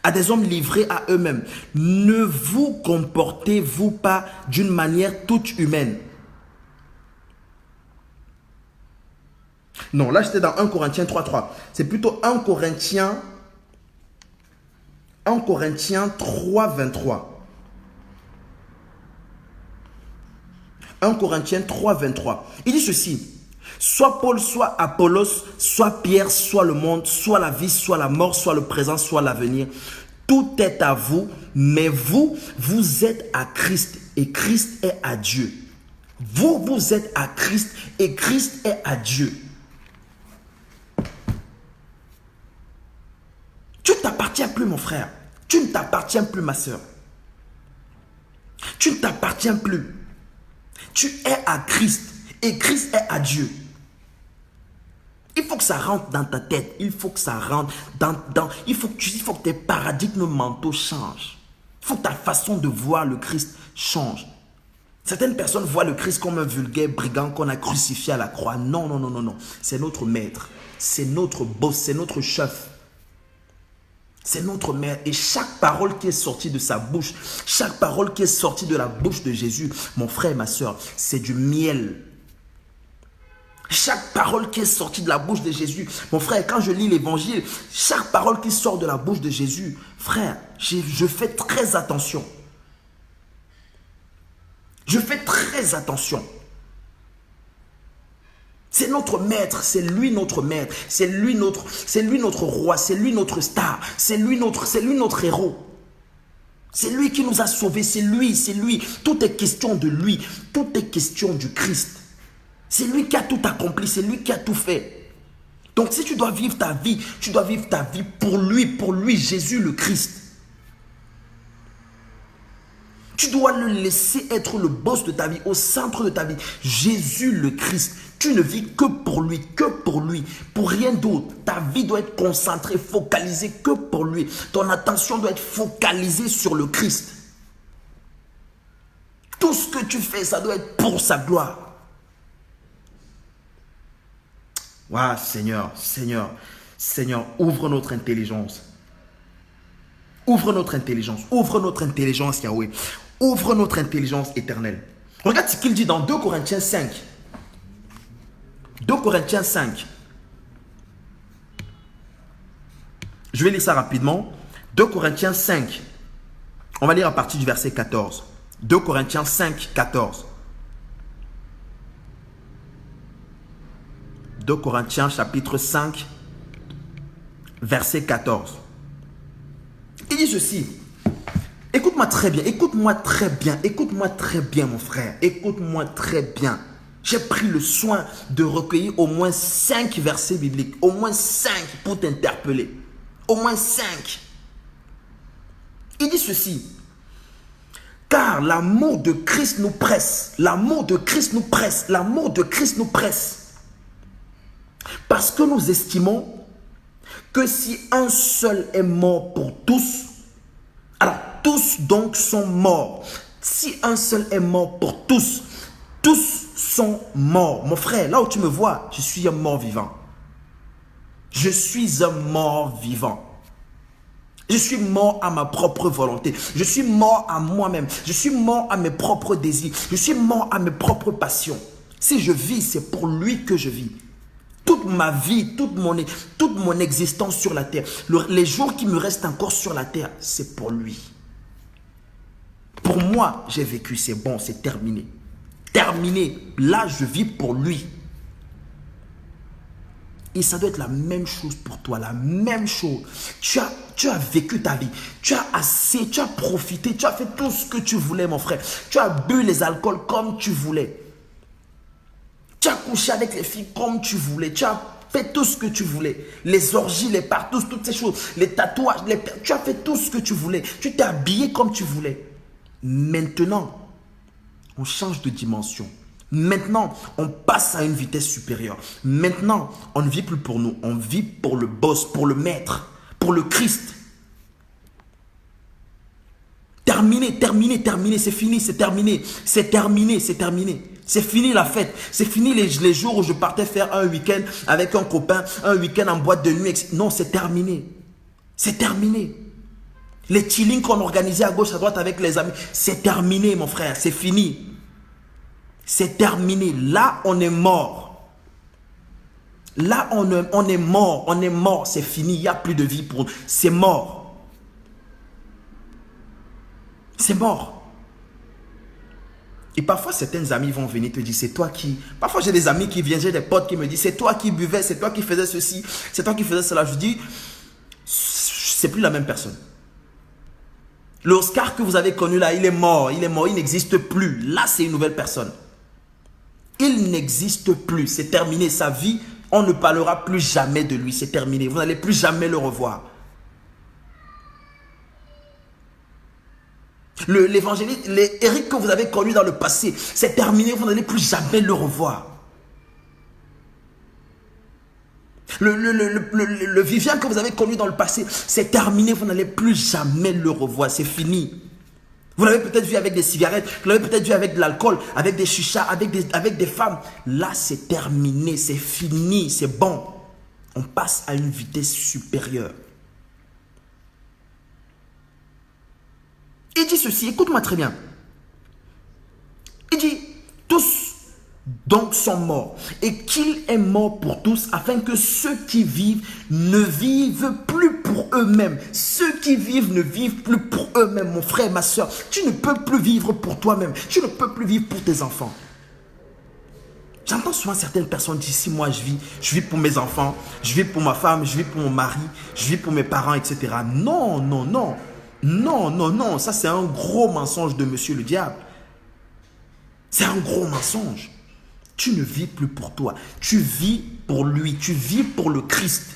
à des hommes livrés à eux-mêmes? Ne vous comportez-vous pas d'une manière toute humaine? Non, là j'étais dans 1 Corinthiens 3.3. C'est plutôt 1 Corinthiens 3.23. 1 Corinthiens 3.23. Il dit ceci. Soit Paul, soit Apollos, soit Pierre, soit le monde, soit la vie, soit la mort, soit le présent, soit l'avenir. Tout est à vous, mais vous êtes à Christ. et Christ est à Dieu. Vous, vous êtes à Christ et Christ est à Dieu. Tu ne t'appartiens plus, mon frère. Tu ne t'appartiens plus, ma soeur. Tu ne t'appartiens plus. Tu es à Christ et Christ est à Dieu. Il faut que ça rentre dans ta tête. Il faut que ça rentre dans il faut que tes paradigmes mentaux changent. Il faut que ta façon de voir le Christ change. Certaines personnes voient le Christ comme un vulgaire brigand qu'on a crucifié à la croix. Non, non, non, non, non. C'est notre maître. C'est notre boss. C'est notre chef. C'est notre maître. Et chaque parole qui est sortie de sa bouche, chaque parole qui est sortie de la bouche de Jésus, mon frère et ma soeur, c'est du miel. Chaque parole qui est sortie de la bouche de Jésus, mon frère, quand je lis l'évangile, chaque parole qui sort de la bouche de Jésus, frère, je fais très attention. Je fais très attention. C'est notre maître, c'est lui notre maître, c'est lui notre roi, c'est lui notre star, c'est lui notre héros. C'est lui qui nous a sauvés, c'est lui. Tout est question de lui, tout est question du Christ. C'est lui qui a tout accompli, c'est lui qui a tout fait. Donc si tu dois vivre ta vie, tu dois vivre ta vie pour lui, Jésus le Christ. Tu dois le laisser être le boss de ta vie, au centre de ta vie. Jésus le Christ. Tu ne vis que pour lui, pour rien d'autre. Ta vie doit être concentrée, focalisée que pour lui. Ton attention doit être focalisée sur le Christ. Tout ce que tu fais, ça doit être pour sa gloire. Waouh, Seigneur, ouvre notre intelligence. Ouvre notre intelligence, Yahweh. Ouvre notre intelligence éternelle. Regarde ce qu'il dit dans 2 Corinthiens 5. 2 Corinthiens 5. Je vais lire ça rapidement. 2 Corinthiens 5. On va lire à partir du verset 14. 2 Corinthiens 5, 14. 2 Corinthiens chapitre 5, verset 14. Il dit ceci. Écoute-moi très bien, mon frère. Écoute-moi très bien. J'ai pris le soin de recueillir au moins 5 versets bibliques. Au moins 5 pour t'interpeller. Au moins 5. Il dit ceci. Car l'amour de Christ nous presse. L'amour de Christ nous presse. L'amour de Christ nous presse. Parce que nous estimons que si un seul est mort pour tous, alors tous donc sont morts. Si un seul est mort pour tous, tous sont morts. Mon frère, là où tu me vois, je suis un mort vivant. Je suis un mort vivant. Je suis mort à ma propre volonté. Je suis mort à moi-même. Je suis mort à mes propres désirs. Je suis mort à mes propres passions. Si je vis, c'est pour lui que je vis. Toute ma vie, toute mon existence sur la terre, les jours qui me restent encore sur la terre, c'est pour lui. Pour moi, j'ai vécu, c'est bon, c'est terminé. Terminé. Là, je vis pour lui. Et ça doit être la même chose pour toi, la même chose. Tu as vécu ta vie, tu as profité, tu as fait tout ce que tu voulais, mon frère. Tu as bu les alcools comme tu voulais. Tu as couché avec les filles comme tu voulais. Tu as fait tout ce que tu voulais. Les orgies, les partous, toutes ces choses. Les tatouages. Tu as fait tout ce que tu voulais. Tu t'es habillé comme tu voulais. Maintenant, on change de dimension. Maintenant, on passe à une vitesse supérieure. Maintenant, on ne vit plus pour nous. On vit pour le boss, pour le maître, pour le Christ. Terminé, c'est fini, c'est terminé. C'est terminé, c'est terminé. C'est fini la fête. C'est fini les jours où je partais faire un week-end avec un copain, un week-end en boîte de nuit. Non, c'est terminé. C'est terminé. Les chillings qu'on organisait à gauche, à droite avec les amis, c'est terminé, mon frère. C'est fini. C'est terminé. Là, on est mort. Là, on est mort. On est mort. C'est fini. Il n'y a plus de vie pour nous. C'est mort. C'est mort. Et parfois, certains amis vont venir te dire, c'est toi qui... Parfois, j'ai des amis qui viennent, j'ai des potes qui me disent, c'est toi qui buvais, c'est toi qui faisais ceci, c'est toi qui faisais cela. Je dis, c'est plus la même personne. L'Oscar que vous avez connu là, il est mort, il n'existe plus. Là, c'est une nouvelle personne. Il n'existe plus, c'est terminé. Sa vie, on ne parlera plus jamais de lui, c'est terminé. Vous n'allez plus jamais le revoir. L'évangéliste, Eric que vous avez connu dans le passé, c'est terminé, vous n'allez plus jamais le revoir. Le Vivian que vous avez connu dans le passé, c'est terminé, vous n'allez plus jamais le revoir, c'est fini. Vous l'avez peut-être vu avec des cigarettes, vous l'avez peut-être vu avec de l'alcool, avec des chichas, avec des femmes. Là, c'est terminé, c'est fini, c'est bon. On passe à une vitesse supérieure. Il dit ceci, écoute-moi très bien. Il dit, tous donc sont morts, et qu'il est mort pour tous, afin que ceux qui vivent ne vivent plus pour eux-mêmes. Ceux qui vivent ne vivent plus pour eux-mêmes, mon frère, ma soeur. Tu ne peux plus vivre pour toi-même. Tu ne peux plus vivre pour tes enfants. J'entends souvent certaines personnes dire, si moi je vis pour mes enfants, je vis pour ma femme, je vis pour mon mari, je vis pour mes parents, etc. Non, non, non. Non, non, non. Ça, c'est un gros mensonge de monsieur le diable. C'est un gros mensonge. Tu ne vis plus pour toi. Tu vis pour lui. Tu vis pour le Christ.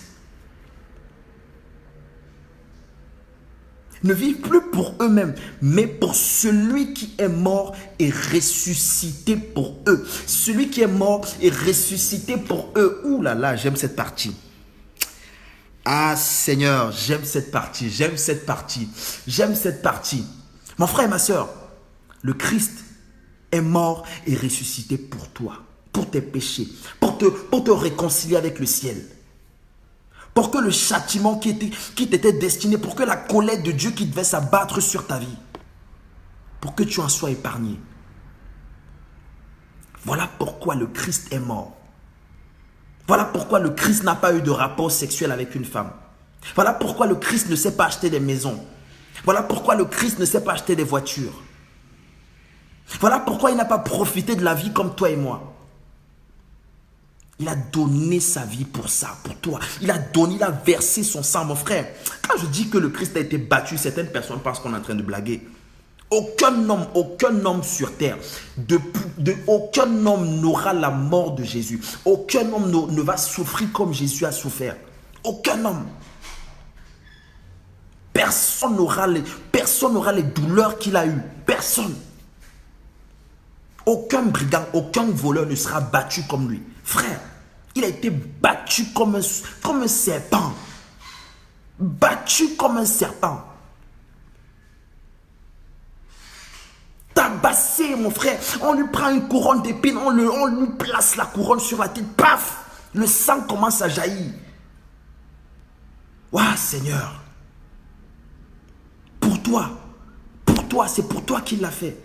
Ne vivent plus pour eux-mêmes, mais pour celui qui est mort et ressuscité pour eux. Celui qui est mort et ressuscité pour eux. Ouh là là, j'aime cette partie. Ah Seigneur, j'aime cette partie, j'aime cette partie, j'aime cette partie. Mon frère et ma soeur, le Christ est mort et ressuscité pour toi, pour tes péchés, pour te réconcilier avec le ciel. Pour que le châtiment qui t'était destiné, pour que la colère de Dieu qui devait s'abattre sur ta vie, pour que tu en sois épargné. Voilà pourquoi le Christ est mort. Voilà pourquoi le Christ n'a pas eu de rapport sexuel avec une femme. Voilà pourquoi le Christ ne sait pas acheter des maisons. Voilà pourquoi le Christ ne sait pas acheter des voitures. Voilà pourquoi il n'a pas profité de la vie comme toi et moi. Il a donné sa vie pour ça, pour toi. Il a versé son sang, mon frère. Quand je dis que le Christ a été battu, certaines personnes pensent qu'on est en train de blaguer. Aucun homme sur terre, aucun homme n'aura la mort de Jésus. Aucun homme ne va souffrir comme Jésus a souffert. Aucun homme. Personne n'aura les douleurs qu'il a eues. Personne. Aucun brigand, aucun voleur ne sera battu comme lui. Frère, il a été battu comme un serpent. Battu comme un serpent. Tabassé, mon frère. On lui prend une couronne d'épines, on lui place la couronne sur la tête. Paf! Le sang commence à jaillir. Waouh, Seigneur. Pour toi, c'est pour toi qu'il l'a fait.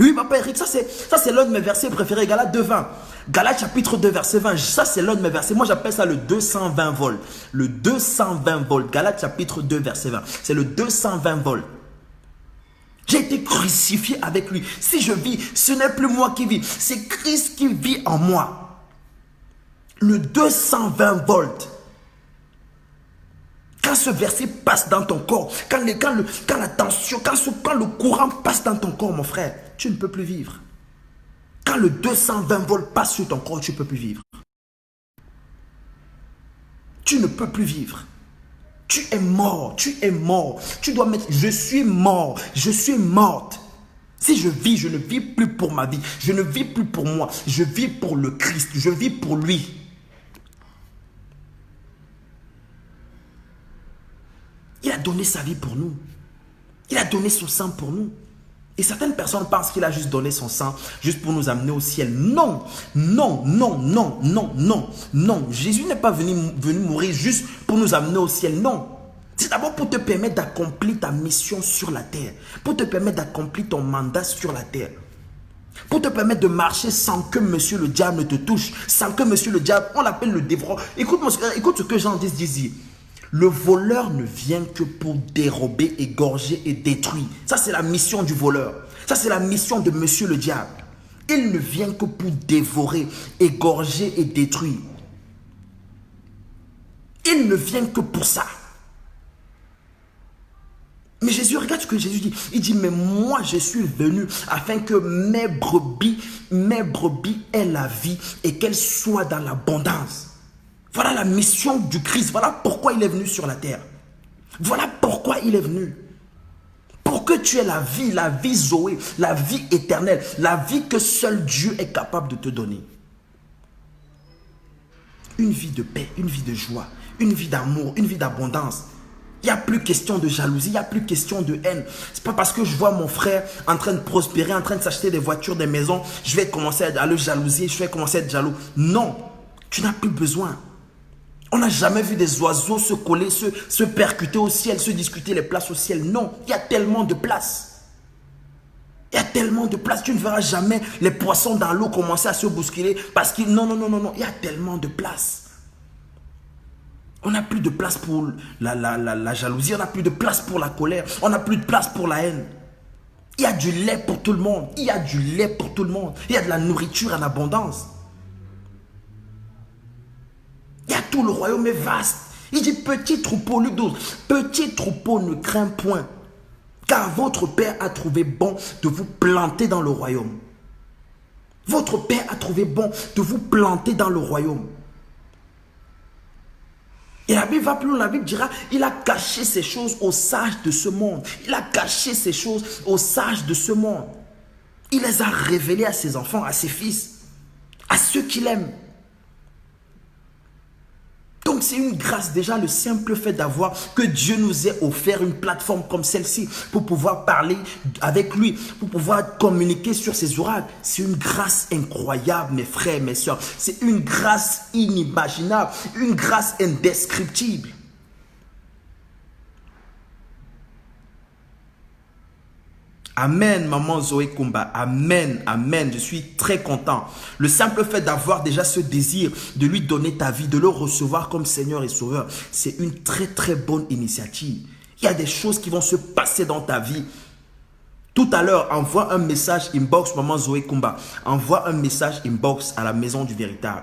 Oui, papa Eric, ça c'est l'un de mes versets préférés, Galates 2:20. Galates chapitre 2, verset 20. Ça, c'est l'un de mes versets. Moi, j'appelle ça le 220 volts. Le 220 volts. Galates chapitre 2, verset 20. C'est le 220 volts. J'ai été crucifié avec lui. Si je vis, ce n'est plus moi qui vis. C'est Christ qui vit en moi. Le 220 volts. Quand ce verset passe dans ton corps, quand la tension, quand le courant passe dans ton corps, mon frère, tu ne peux plus vivre. Quand le 220 volts passe sur ton corps, tu ne peux plus vivre. Tu ne peux plus vivre. Tu es mort, tu es mort. Tu dois mettre, je suis mort, je suis morte. Si je vis, je ne vis plus pour ma vie. Je ne vis plus pour moi. Je vis pour le Christ. Je vis pour lui. Il a donné sa vie pour nous. Il a donné son sang pour nous. Et certaines personnes pensent qu'il a juste donné son sang juste pour nous amener au ciel. Non, non, non, non, non, non, non. Jésus n'est pas venu mourir juste pour nous amener au ciel. Non. C'est d'abord pour te permettre d'accomplir ta mission sur la terre. Pour te permettre d'accomplir ton mandat sur la terre. Pour te permettre de marcher sans que monsieur le diable ne te touche. Sans que monsieur le diable, on l'appelle le dévoreur. Écoute ce que Jean 10 dit. Le voleur ne vient que pour dérober, égorger et détruire. Ça, c'est la mission du voleur. Ça, c'est la mission de monsieur le diable. Il ne vient que pour dévorer, égorger et détruire. Il ne vient que pour ça. Mais Jésus, regarde ce que Jésus dit. Il dit, mais moi je suis venu afin que mes brebis aient la vie et qu'elles soient dans l'abondance. Voilà la mission du Christ. Voilà pourquoi il est venu sur la terre. Voilà pourquoi il est venu. Pour que tu aies la vie Zoé, la vie éternelle, la vie que seul Dieu est capable de te donner. Une vie de paix, une vie de joie, une vie d'amour, une vie d'abondance. Il n'y a plus question de jalousie, il n'y a plus question de haine. C'est pas parce que je vois mon frère en train de prospérer, en train de s'acheter des voitures, des maisons, je vais commencer à le jalouser, je vais commencer à être jaloux. Non, tu n'as plus besoin. On n'a jamais vu des oiseaux se coller, se percuter au ciel, se discuter les places au ciel. Non, il y a tellement de places. Il y a tellement de places. Tu ne verras jamais les poissons dans l'eau commencer à se bousculer parce que non. Il y a tellement de places. On n'a plus de place pour la jalousie. On n'a plus de place pour la colère. On n'a plus de place pour la haine. Il y a du lait pour tout le monde. Il y a du lait pour tout le monde. Il y a de la nourriture en abondance. Il y a tout, le royaume est vaste. Il dit, petit troupeau, Luc 12, petit troupeau ne craint point, car votre Père a trouvé bon de vous planter dans le royaume. Votre Père a trouvé bon de vous planter dans le royaume. Et la Bible va plus loin, la Bible dira, il a caché ces choses aux sages de ce monde. Il a caché ces choses aux sages de ce monde. Il les a révélées à ses enfants, à ses fils, à ceux qu'il aime. Donc c'est une grâce déjà, le simple fait d'avoir que Dieu nous ait offert une plateforme comme celle-ci pour pouvoir parler avec lui, pour pouvoir communiquer sur ses oracles. C'est une grâce incroyable, mes frères, mes soeurs. C'est une grâce inimaginable, une grâce indescriptible. Amen, maman Zoé Kumba. Amen, amen. Je suis très content. Le simple fait d'avoir déjà ce désir de lui donner ta vie, de le recevoir comme Seigneur et Sauveur, c'est une très très bonne initiative. Il y a des choses qui vont se passer dans ta vie. Tout à l'heure, envoie un message inbox, maman Zoé Kumba. Envoie un message inbox à la maison du véritable.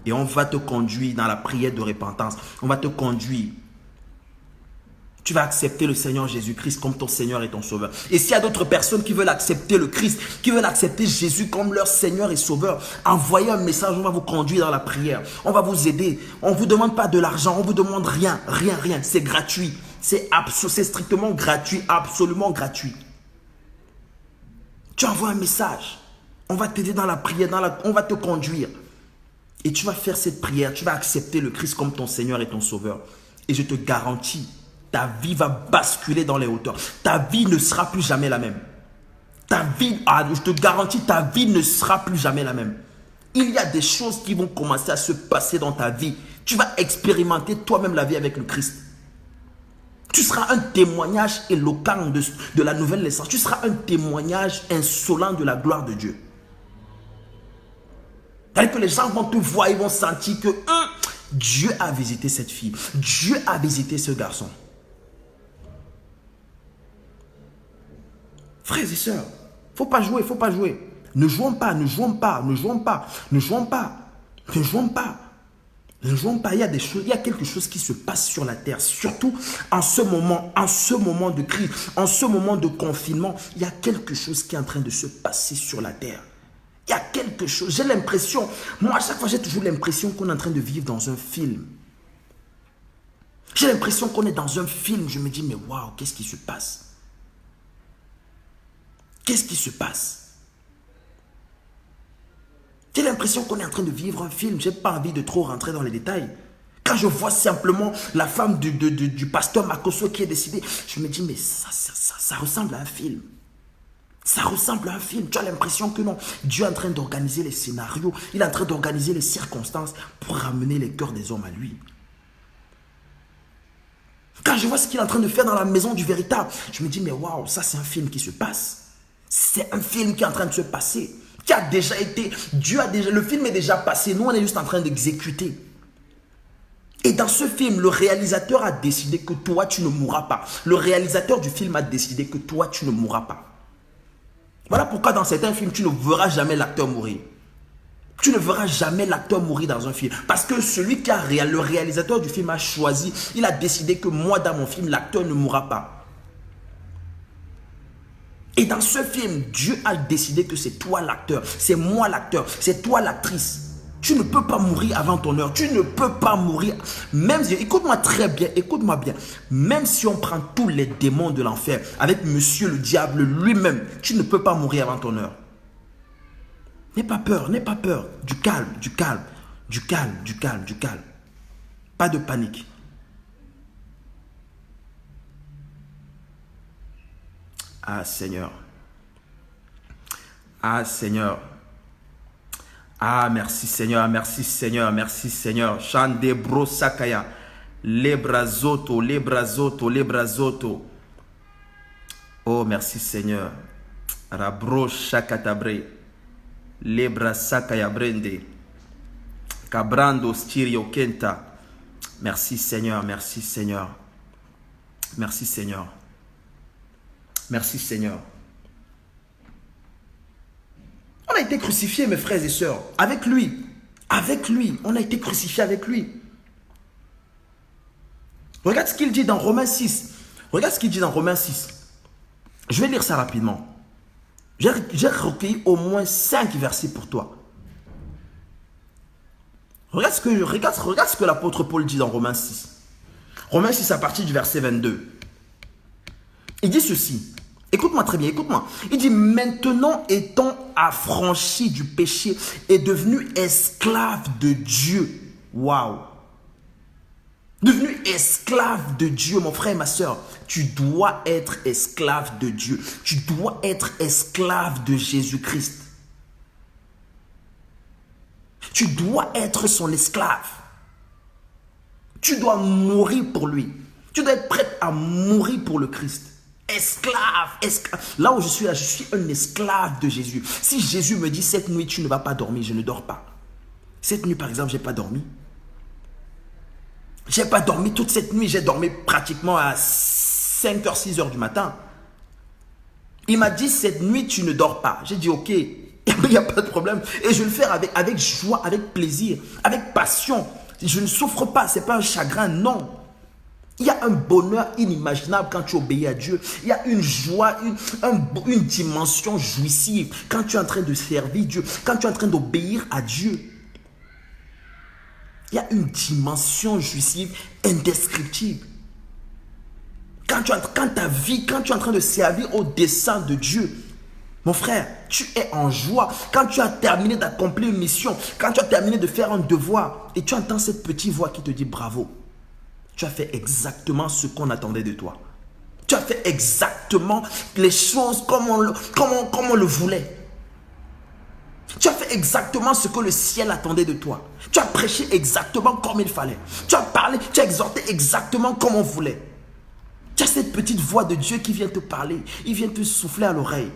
Et on va te conduire dans la prière de repentance. On va te conduire. Tu vas accepter le Seigneur Jésus-Christ comme ton Seigneur et ton Sauveur. Et s'il y a d'autres personnes qui veulent accepter le Christ, qui veulent accepter Jésus comme leur Seigneur et Sauveur, envoyez un message, on va vous conduire dans la prière. On va vous aider. On ne vous demande pas de l'argent, on ne vous demande rien, rien. C'est gratuit. C'est strictement gratuit, absolument gratuit. Tu envoies un message. On va t'aider dans la prière, on va te conduire. Et tu vas faire cette prière, tu vas accepter le Christ comme ton Seigneur et ton Sauveur. Et je te garantis, ta vie va basculer dans les hauteurs. Ta vie ne sera plus jamais la même. Ta vie, je te garantis, ta vie ne sera plus jamais la même. Il y a des choses qui vont commencer à se passer dans ta vie. Tu vas expérimenter toi-même la vie avec le Christ. Tu seras un témoignage éloquent de la nouvelle naissance. Tu seras un témoignage insolent de la gloire de Dieu. C'est-à-dire que les gens vont te voir, ils vont sentir que Dieu a visité cette fille. Dieu a visité ce garçon. Frères et sœurs, faut pas jouer, faut pas jouer. Ne jouons pas. Il y a des choses, il y a quelque chose qui se passe sur la terre, surtout en ce moment de crise, en ce moment de confinement, il y a quelque chose qui est en train de se passer sur la terre. Il y a quelque chose, j'ai l'impression, moi à chaque fois j'ai toujours l'impression qu'on est en train de vivre dans un film. J'ai l'impression qu'on est dans un film, je me dis mais waouh, qu'est-ce qui se passe? Qu'est-ce qui se passe? J'ai l'impression qu'on est en train de vivre un film. Je n'ai pas envie de trop rentrer dans les détails. Quand je vois simplement la femme du pasteur Makoso qui est décédée, je me dis, mais ça ressemble à un film. Ça ressemble à un film. Tu as l'impression que non. Dieu est en train d'organiser les scénarios. Il est en train d'organiser les circonstances pour ramener les cœurs des hommes à lui. Quand je vois ce qu'il est en train de faire dans la maison du véritable, je me dis, mais waouh, ça c'est un film qui se passe. C'est un film qui est en train de se passer, qui a déjà été, le film est déjà passé, nous on est juste en train d'exécuter. Et dans ce film, le réalisateur a décidé que toi tu ne mourras pas. Le réalisateur du film a décidé que toi tu ne mourras pas. Voilà pourquoi dans certains films, tu ne verras jamais l'acteur mourir. Tu ne verras jamais l'acteur mourir dans un film. Parce que celui qui a le réalisateur du film a choisi, il a décidé que moi dans mon film, l'acteur ne mourra pas. Et dans ce film, Dieu a décidé que c'est toi l'acteur, c'est moi l'acteur, c'est toi l'actrice. Tu ne peux pas mourir avant ton heure. Tu ne peux pas mourir. Même si, écoute-moi très bien, écoute-moi bien. Même si on prend tous les démons de l'enfer avec monsieur le diable lui-même, tu ne peux pas mourir avant ton heure. N'aie pas peur, n'aie pas peur. Du calme, du calme, du calme, du calme, du calme. Pas de panique. Ah Seigneur. Ah Seigneur. Ah, merci Seigneur, merci Seigneur, merci Seigneur. Chande bro sakaya. Lebrazoto, lebrazoto, lebrazoto. Oh, merci Seigneur. Rabro shakatabre. Lebra sakaya brende. Cabrando stirio kenta. Merci Seigneur, merci Seigneur. Merci Seigneur. Merci Seigneur. On a été crucifiés, mes frères et sœurs, avec lui. Avec lui, on a été crucifiés avec lui. Regarde ce qu'il dit dans Romains 6. Regarde ce qu'il dit dans Romains 6. Je vais lire ça rapidement. J'ai recueilli au moins 5 versets pour toi. Regarde ce que l'apôtre Paul dit dans Romains 6. Romains 6 à partir du verset 22. Il dit ceci. Écoute-moi très bien, écoute-moi. Il dit, maintenant étant affranchi du péché et devenu esclave de Dieu. Waouh. Devenu esclave de Dieu, mon frère et ma soeur. Tu dois être esclave de Dieu. Tu dois être esclave de Jésus-Christ. Tu dois être son esclave. Tu dois mourir pour lui. Tu dois être prêt à mourir pour le Christ. Esclave, esclave. Là où je suis là, je suis un esclave de Jésus. Si Jésus me dit, cette nuit, tu ne vas pas dormir, je ne dors pas. Cette nuit, par exemple, je n'ai pas dormi. Je n'ai pas dormi toute cette nuit. J'ai dormi pratiquement à 5h, 6h du matin. Il m'a dit, cette nuit, tu ne dors pas. J'ai dit, ok, il n'y a pas de problème. Et je vais le faire avec joie, avec plaisir, avec passion. Je ne souffre pas, ce n'est pas un chagrin, non. Il y a un bonheur inimaginable quand tu obéis à Dieu. Il y a une joie, une dimension jouissive quand tu es en train de servir Dieu, quand tu es en train d'obéir à Dieu. Il y a une dimension jouissive indescriptible. Quand tu es en train de servir au dessein de Dieu, mon frère, tu es en joie. Quand tu as terminé d'accomplir une mission, quand tu as terminé de faire un devoir, et tu entends cette petite voix qui te dit bravo. Tu as fait exactement ce qu'on attendait de toi. Tu as fait exactement les choses comme on le voulait. Tu as fait exactement ce que le ciel attendait de toi. Tu as prêché exactement comme il fallait. Tu as parlé, tu as exhorté exactement comme on voulait. Tu as cette petite voix de Dieu qui vient te parler. Il vient te souffler à l'oreille.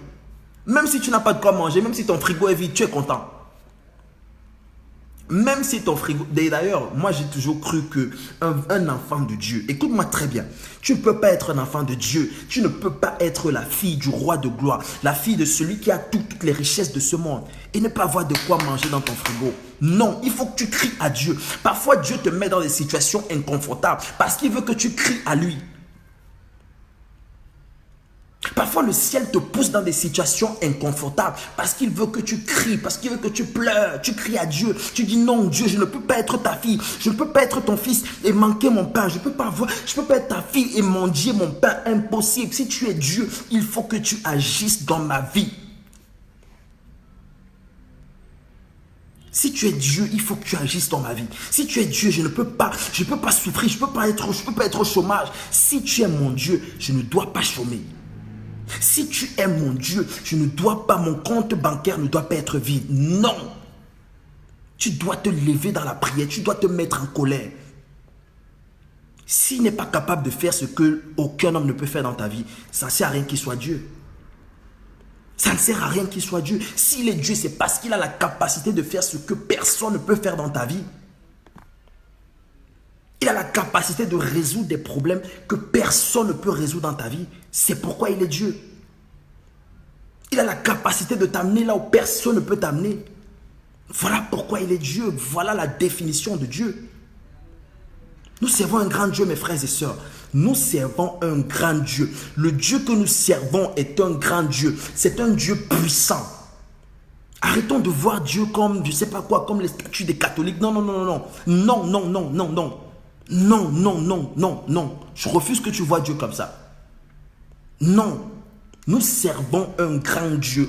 Même si tu n'as pas de quoi manger, même si ton frigo est vide, tu es content. Même si ton frigo... D'ailleurs, moi j'ai toujours cru qu'un enfant de Dieu... Écoute-moi très bien. Tu ne peux pas être un enfant de Dieu. Tu ne peux pas être la fille du roi de gloire. La fille de celui qui a toutes les richesses de ce monde. Et ne pas avoir de quoi manger dans ton frigo. Non, il faut que tu cries à Dieu. Parfois, Dieu te met dans des situations inconfortables. Parce qu'il veut que tu cries à lui. Parfois, le ciel te pousse dans des situations inconfortables parce qu'il veut que tu cries, parce qu'il veut que tu pleures, tu cries à Dieu. Tu dis non, Dieu, je ne peux pas être ta fille, je ne peux pas être ton fils et manquer mon pain. Je ne peux pas être ta fille et manger mon pain, impossible. Si tu es Dieu, il faut que tu agisses dans ma vie. Si tu es Dieu, il faut que tu agisses dans ma vie. Si tu es Dieu, je ne peux pas souffrir, je ne peux pas être au chômage. Si tu es mon Dieu, je ne dois pas chômer. Si tu es mon Dieu, mon compte bancaire ne doit pas être vide. Non. Tu dois te lever dans la prière, tu dois te mettre en colère. S'il n'est pas capable de faire ce que aucun homme ne peut faire dans ta vie, ça ne sert à rien qu'il soit Dieu. Ça ne sert à rien qu'il soit Dieu. S'il est Dieu, c'est parce qu'il a la capacité de faire ce que personne ne peut faire dans ta vie. Il a la capacité de résoudre des problèmes que personne ne peut résoudre dans ta vie. C'est pourquoi il est Dieu. Il a la capacité de t'amener là où personne ne peut t'amener. Voilà pourquoi il est Dieu. Voilà la définition de Dieu. Nous servons un grand Dieu, mes frères et sœurs. Nous servons un grand Dieu. Le Dieu que nous servons est un grand Dieu. C'est un Dieu puissant. Arrêtons de voir Dieu comme, je ne sais pas quoi, comme les statues des catholiques. Non, non, non, non, non, non, non, non, non. Non, non, non, non, non. Je refuse que tu vois Dieu comme ça. Non. Nous servons un grand Dieu.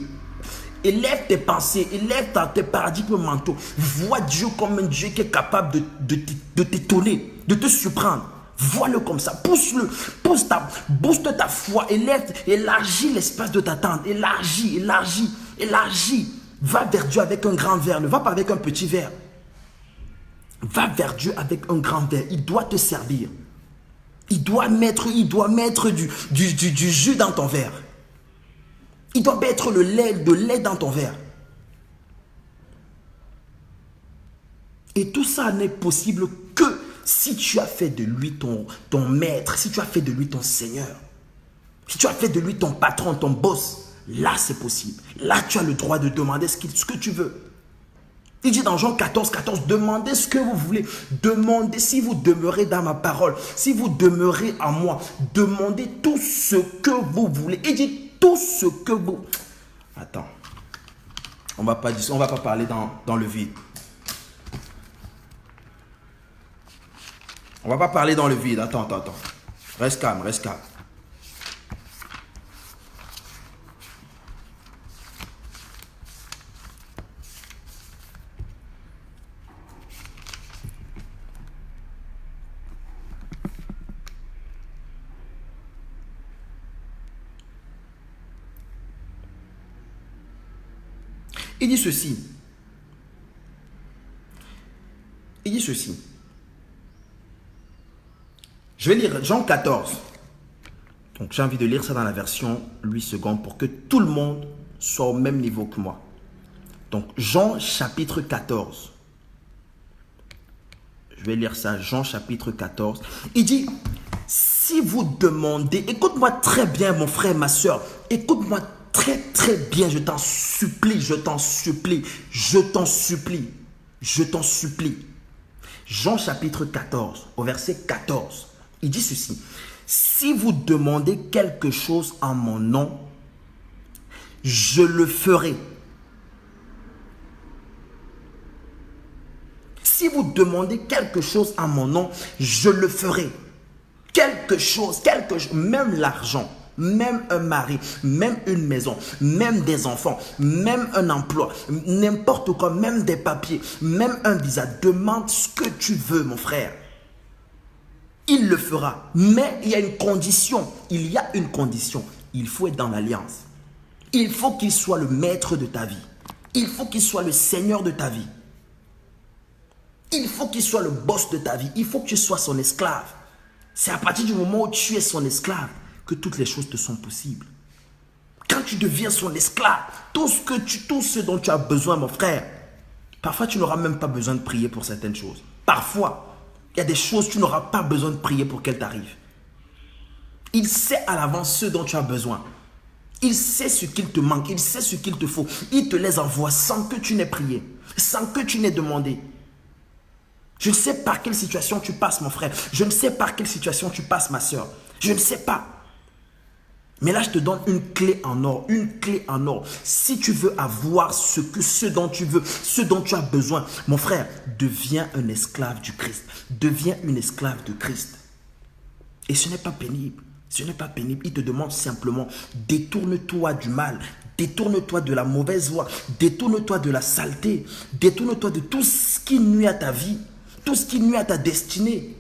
Élève tes pensées, élève tes paradigmes mentaux. Vois Dieu comme un Dieu qui est capable de t'étonner, de te surprendre. Vois-le comme ça, pousse-le, booste ta foi, élargis l'espace de ta tente, élargis. Va vers Dieu avec un grand verre, ne va pas avec un petit verre. Va vers Dieu avec un grand verre, il doit te servir. Il doit mettre du jus dans ton verre. Il doit mettre de lait dans ton verre. Et tout ça n'est possible que si tu as fait de lui ton maître, si tu as fait de lui ton Seigneur, si tu as fait de lui ton patron, ton boss, là c'est possible. Là tu as le droit de demander ce que tu veux. Il dit dans Jean 14, 14, demandez ce que vous voulez. Demandez si vous demeurez dans ma parole, si vous demeurez en moi. Demandez tout ce que vous voulez. Il dit tout ce que vous... Attends. On va pas parler dans le vide. On va pas parler dans le vide. Attends. Reste calme. Il dit ceci. Je vais lire Jean 14. Donc j'ai envie de lire ça dans la version 8 secondes pour que tout le monde soit au même niveau que moi. Donc Jean chapitre 14. Je vais lire ça, Jean chapitre 14. Il dit, si vous demandez, écoute-moi très bien mon frère, ma soeur, écoute-moi très très bien, je t'en supplie. Jean chapitre 14, au verset 14, il dit ceci. Si vous demandez quelque chose en mon nom, je le ferai. Si vous demandez quelque chose en mon nom, je le ferai. Quelque chose, même l'argent, même un mari, même une maison, même des enfants, même un emploi, n'importe quoi, même des papiers, même un visa. Demande ce que tu veux, mon frère. Il le fera. Mais il y a une condition. Il faut être dans l'alliance. Il faut qu'il soit le maître de ta vie. Il faut qu'il soit le Seigneur de ta vie. Il faut qu'il soit le boss de ta vie. Il faut que tu sois son esclave. C'est à partir du moment où tu es son esclave que toutes les choses te sont possibles. Quand tu deviens son esclave, tout ce dont tu as besoin, mon frère, parfois tu n'auras même pas besoin de prier pour certaines choses. Parfois, il y a des choses, tu n'auras pas besoin de prier pour qu'elles t'arrivent. Il sait à l'avance ce dont tu as besoin. Il sait ce qu'il te manque, il sait ce qu'il te faut. Il te les envoie sans que tu n'aies prié, sans que tu n'aies demandé. Je ne sais par quelle situation tu passes, mon frère. Je ne sais par quelle situation tu passes, ma soeur. Je ne sais pas. Mais là, je te donne une clé en or. Une clé en or. Si tu veux avoir ce dont tu veux, ce dont tu as besoin, mon frère, deviens un esclave du Christ. Deviens une esclave de Christ. Et ce n'est pas pénible. Ce n'est pas pénible. Il te demande simplement, détourne-toi du mal. Détourne-toi de la mauvaise voie. Détourne-toi de la saleté. Détourne-toi de tout ce qui nuit à ta vie. Tout ce qui nuit à ta destinée.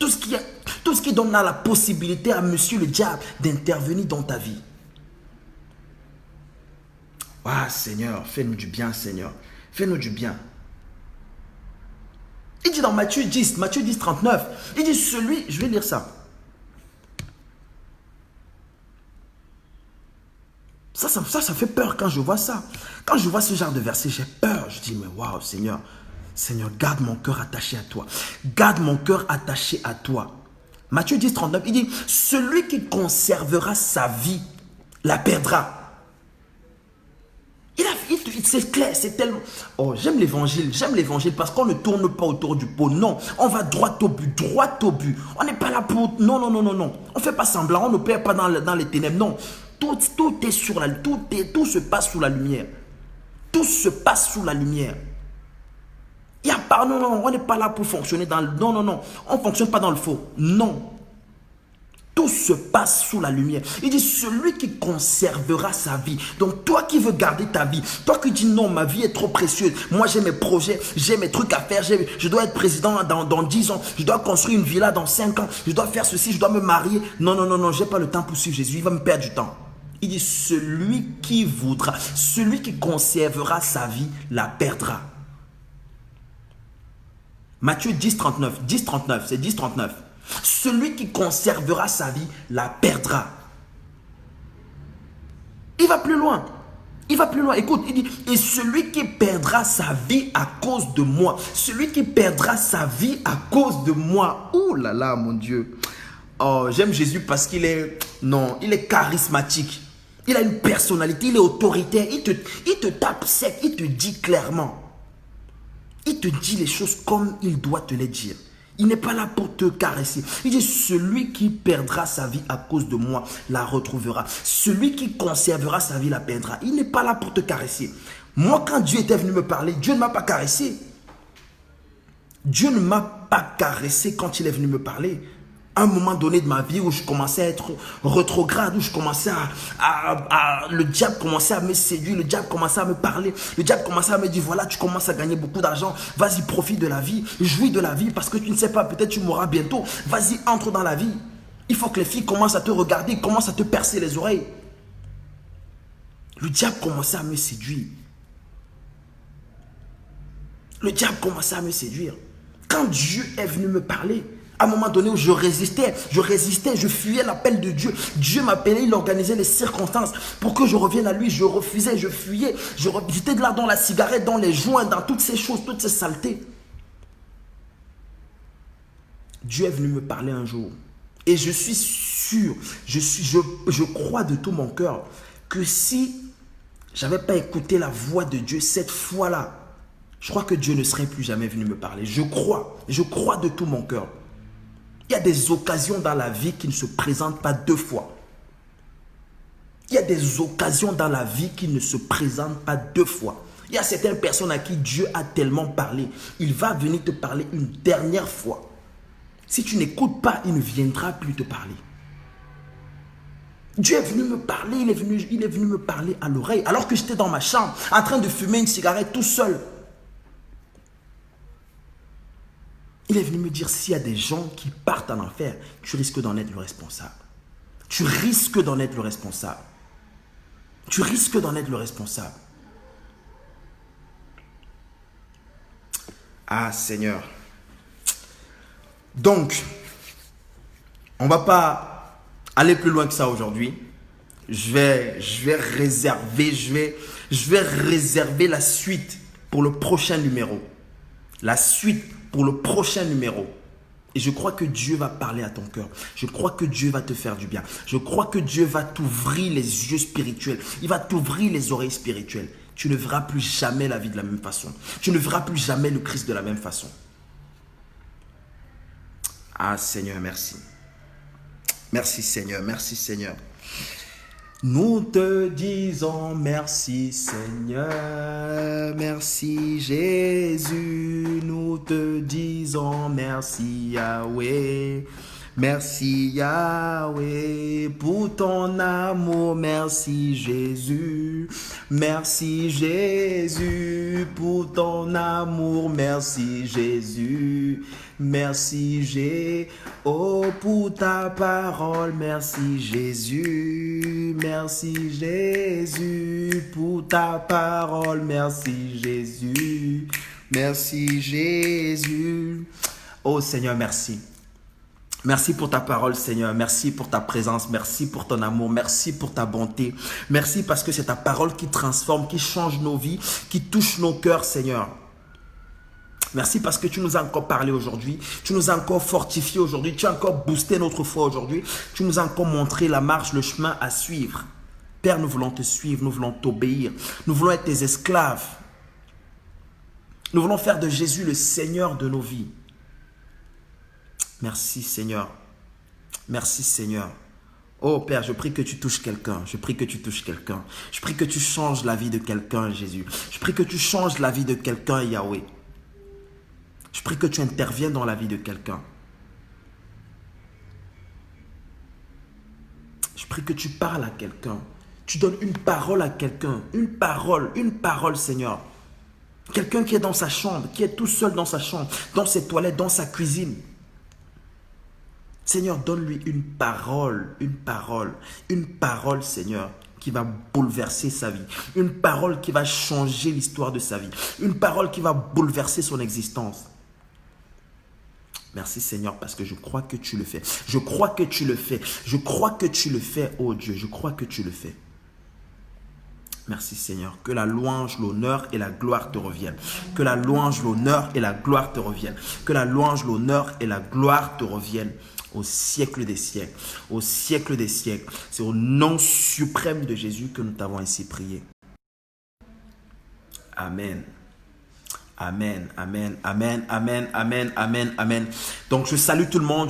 Tout ce qui donne la possibilité à monsieur le diable d'intervenir dans ta vie. Ah Seigneur, fais-nous du bien, Seigneur. Fais-nous du bien. Il dit dans Matthieu 10, 39, il dit je vais lire ça. Ça fait peur quand je vois ça. Quand je vois ce genre de verset, j'ai peur. Je dis, mais waouh, Seigneur, garde mon cœur attaché à toi. Garde mon cœur attaché à toi. Matthieu 10, 39, il dit, celui qui conservera sa vie la perdra. Il C'est clair, c'est tellement... Oh, j'aime l'évangile parce qu'on ne tourne pas autour du pot. Non, on va droit au but, droit au but. On n'est pas là pour... Non, non, non, non, non. On ne fait pas semblant, on ne perd pas dans les ténèbres. Non, tout est sur la... Tout se passe sous la lumière. Tout se passe sous la lumière. Il y a pas... Non, non, on n'est pas là pour fonctionner dans le... Non, non, non. On ne fonctionne pas dans le faux. Non. Tout se passe sous la lumière. Il dit, celui qui conservera sa vie. Donc, toi qui veux garder ta vie, toi qui dis non, ma vie est trop précieuse. Moi, j'ai mes projets, j'ai mes trucs à faire. Je dois être président dans 10 ans. Je dois construire une villa dans 5 ans. Je dois faire ceci, je dois me marier. Non, non, non, non, j'ai pas le temps pour suivre Jésus. Il va me perdre du temps. Il dit, celui qui voudra, celui qui conservera sa vie, la perdra. Matthieu 10, 39. 10, 39, c'est 10, 39. Celui qui conservera sa vie la perdra. Il va plus loin. Il va plus loin. Écoute, il dit, et celui qui perdra sa vie à cause de moi. Celui qui perdra sa vie à cause de moi. Oh là là, mon Dieu. Oh, j'aime Jésus parce qu'il est... Non, il est charismatique. Il a une personnalité, il est autoritaire. Il te tape sec, il te dit clairement. Il te dit les choses comme il doit te les dire. Il n'est pas là pour te caresser. Il dit, celui qui perdra sa vie à cause de moi la retrouvera. Celui qui conservera sa vie la perdra. Il n'est pas là pour te caresser. Moi, quand Dieu était venu me parler, Dieu ne m'a pas caressé. Dieu ne m'a pas caressé quand il est venu me parler. À un moment donné de ma vie où je commençais à être rétrograde, où je commençais le diable commençait à me séduire, le diable commençait à me parler, le diable commençait à me dire, voilà, tu commences à gagner beaucoup d'argent, vas-y, profite de la vie, jouis de la vie, parce que tu ne sais pas, peut-être tu mourras bientôt, vas-y, entre dans la vie. Il faut que les filles commencent à te regarder, commencent à te percer les oreilles. Le diable commençait à me séduire. Le diable commençait à me séduire. Quand Dieu est venu me parler, à un moment donné où je résistais, je fuyais l'appel de Dieu. Dieu m'appelait, il organisait les circonstances pour que je revienne à lui. Je refusais, je fuyais. J'étais là dans la cigarette, dans les joints, dans toutes ces choses, toutes ces saletés. Dieu est venu me parler un jour. Et je suis sûr, je crois de tout mon cœur que si je n'avais pas écouté la voix de Dieu cette fois-là, je crois que Dieu ne serait plus jamais venu me parler. Je crois de tout mon cœur. Il y a des occasions dans la vie qui ne se présentent pas deux fois. Il y a des occasions dans la vie qui ne se présentent pas deux fois. Il y a certaines personnes à qui Dieu a tellement parlé. Il va venir te parler une dernière fois. Si tu n'écoutes pas, il ne viendra plus te parler. Dieu est venu me parler, il est venu me parler à l'oreille alors que j'étais dans ma chambre en train de fumer une cigarette tout seul. Il est venu me dire, s'il y a des gens qui partent en enfer, tu risques d'en être le responsable. Tu risques d'en être le responsable. Tu risques d'en être le responsable. Ah Seigneur. Donc, on ne va pas aller plus loin que ça aujourd'hui. Je vais réserver la suite pour le prochain numéro. La suite pour le prochain numéro. Et je crois que Dieu va parler à ton cœur. Je crois que Dieu va te faire du bien. Je crois que Dieu va t'ouvrir les yeux spirituels. Il va t'ouvrir les oreilles spirituelles. Tu ne verras plus jamais la vie de la même façon. Tu ne verras plus jamais le Christ de la même façon. Ah Seigneur, merci. Merci Seigneur, merci Seigneur. Nous te disons merci Seigneur, merci Jésus, nous te disons merci Yahweh, merci Yahweh pour ton amour, merci Jésus pour ton amour, merci Jésus. Merci Jésus, oh pour ta parole, merci Jésus pour ta parole, merci Jésus. Oh Seigneur, merci. Merci pour ta parole, Seigneur. Merci pour ta présence. Merci pour ton amour. Merci pour ta bonté. Merci parce que c'est ta parole qui transforme, qui change nos vies, qui touche nos cœurs, Seigneur. Merci parce que tu nous as encore parlé aujourd'hui. Tu nous as encore fortifié aujourd'hui. Tu as encore boosté notre foi aujourd'hui. Tu nous as encore montré la marche, le chemin à suivre. Père, nous voulons te suivre, nous voulons t'obéir. Nous voulons être tes esclaves. Nous voulons faire de Jésus le Seigneur de nos vies. Merci Seigneur. Merci Seigneur. Oh Père, je prie que tu touches quelqu'un. Je prie que tu touches quelqu'un. Je prie que tu changes la vie de quelqu'un, Jésus. Je prie que tu changes la vie de quelqu'un, Yahweh. Je prie que tu interviennes dans la vie de quelqu'un. Je prie que tu parles à quelqu'un. Tu donnes une parole à quelqu'un. Une parole, Seigneur. Quelqu'un qui est dans sa chambre, qui est tout seul dans sa chambre, dans ses toilettes, dans sa cuisine. Seigneur, donne-lui une parole, Seigneur, qui va bouleverser sa vie. Une parole qui va changer l'histoire de sa vie. Une parole qui va bouleverser son existence. Merci Seigneur, parce que je crois que tu le fais. Je crois que tu le fais. Je crois que tu le fais, oh Dieu. Je crois que tu le fais. Merci Seigneur. Que la louange, l'honneur et la gloire te reviennent. Que la louange, l'honneur et la gloire te reviennent. Que la louange, l'honneur et la gloire te reviennent au siècle des siècles. Au siècle des siècles. C'est au nom suprême de Jésus que nous t'avons ainsi prié. Amen. Amen, amen, amen, amen, amen, amen, amen. Donc je salue tout le monde,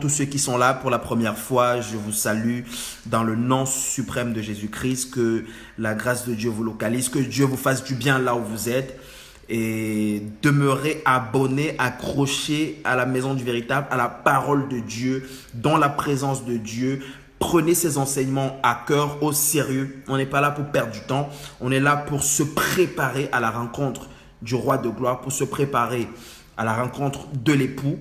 tous ceux qui sont là pour la première fois, je vous salue dans le nom suprême de Jésus-Christ, que la grâce de Dieu vous localise, que Dieu vous fasse du bien là où vous êtes et demeurez abonnés, accrochés à la maison du véritable, à la parole de Dieu, dans la présence de Dieu. Prenez ces enseignements à cœur, au sérieux. On n'est pas là pour perdre du temps, on est là pour se préparer à la rencontre du roi de gloire, pour se préparer à la rencontre de l'époux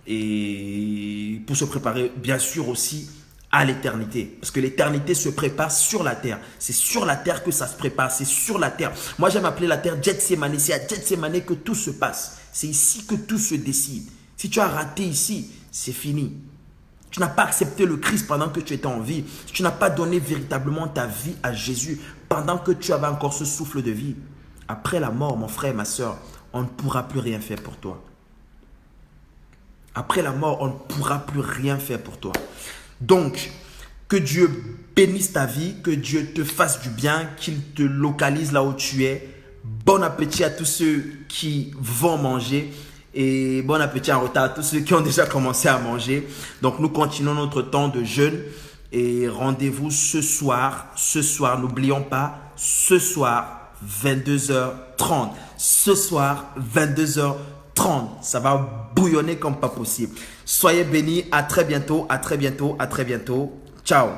et pour se préparer bien sûr aussi à l'éternité. Parce que l'éternité se prépare sur la terre. C'est sur la terre que ça se prépare, c'est sur la terre. Moi j'aime appeler la terre Gethsémané, c'est à Gethsémané que tout se passe. C'est ici que tout se décide. Si tu as raté ici, c'est fini. Tu n'as pas accepté le Christ pendant que tu étais en vie. Tu n'as pas donné véritablement ta vie à Jésus pendant que tu avais encore ce souffle de vie. Après la mort, mon frère et ma soeur, on ne pourra plus rien faire pour toi. Après la mort, on ne pourra plus rien faire pour toi. Donc, que Dieu bénisse ta vie, que Dieu te fasse du bien, qu'il te localise là où tu es. Bon appétit à tous ceux qui vont manger et bon appétit en retard à tous ceux qui ont déjà commencé à manger. Donc, nous continuons notre temps de jeûne et rendez-vous ce soir, n'oublions pas, ce soir, 22h30. Ce soir, 22h30. Ça va bouillonner comme pas possible. Soyez bénis. À très bientôt. Ciao.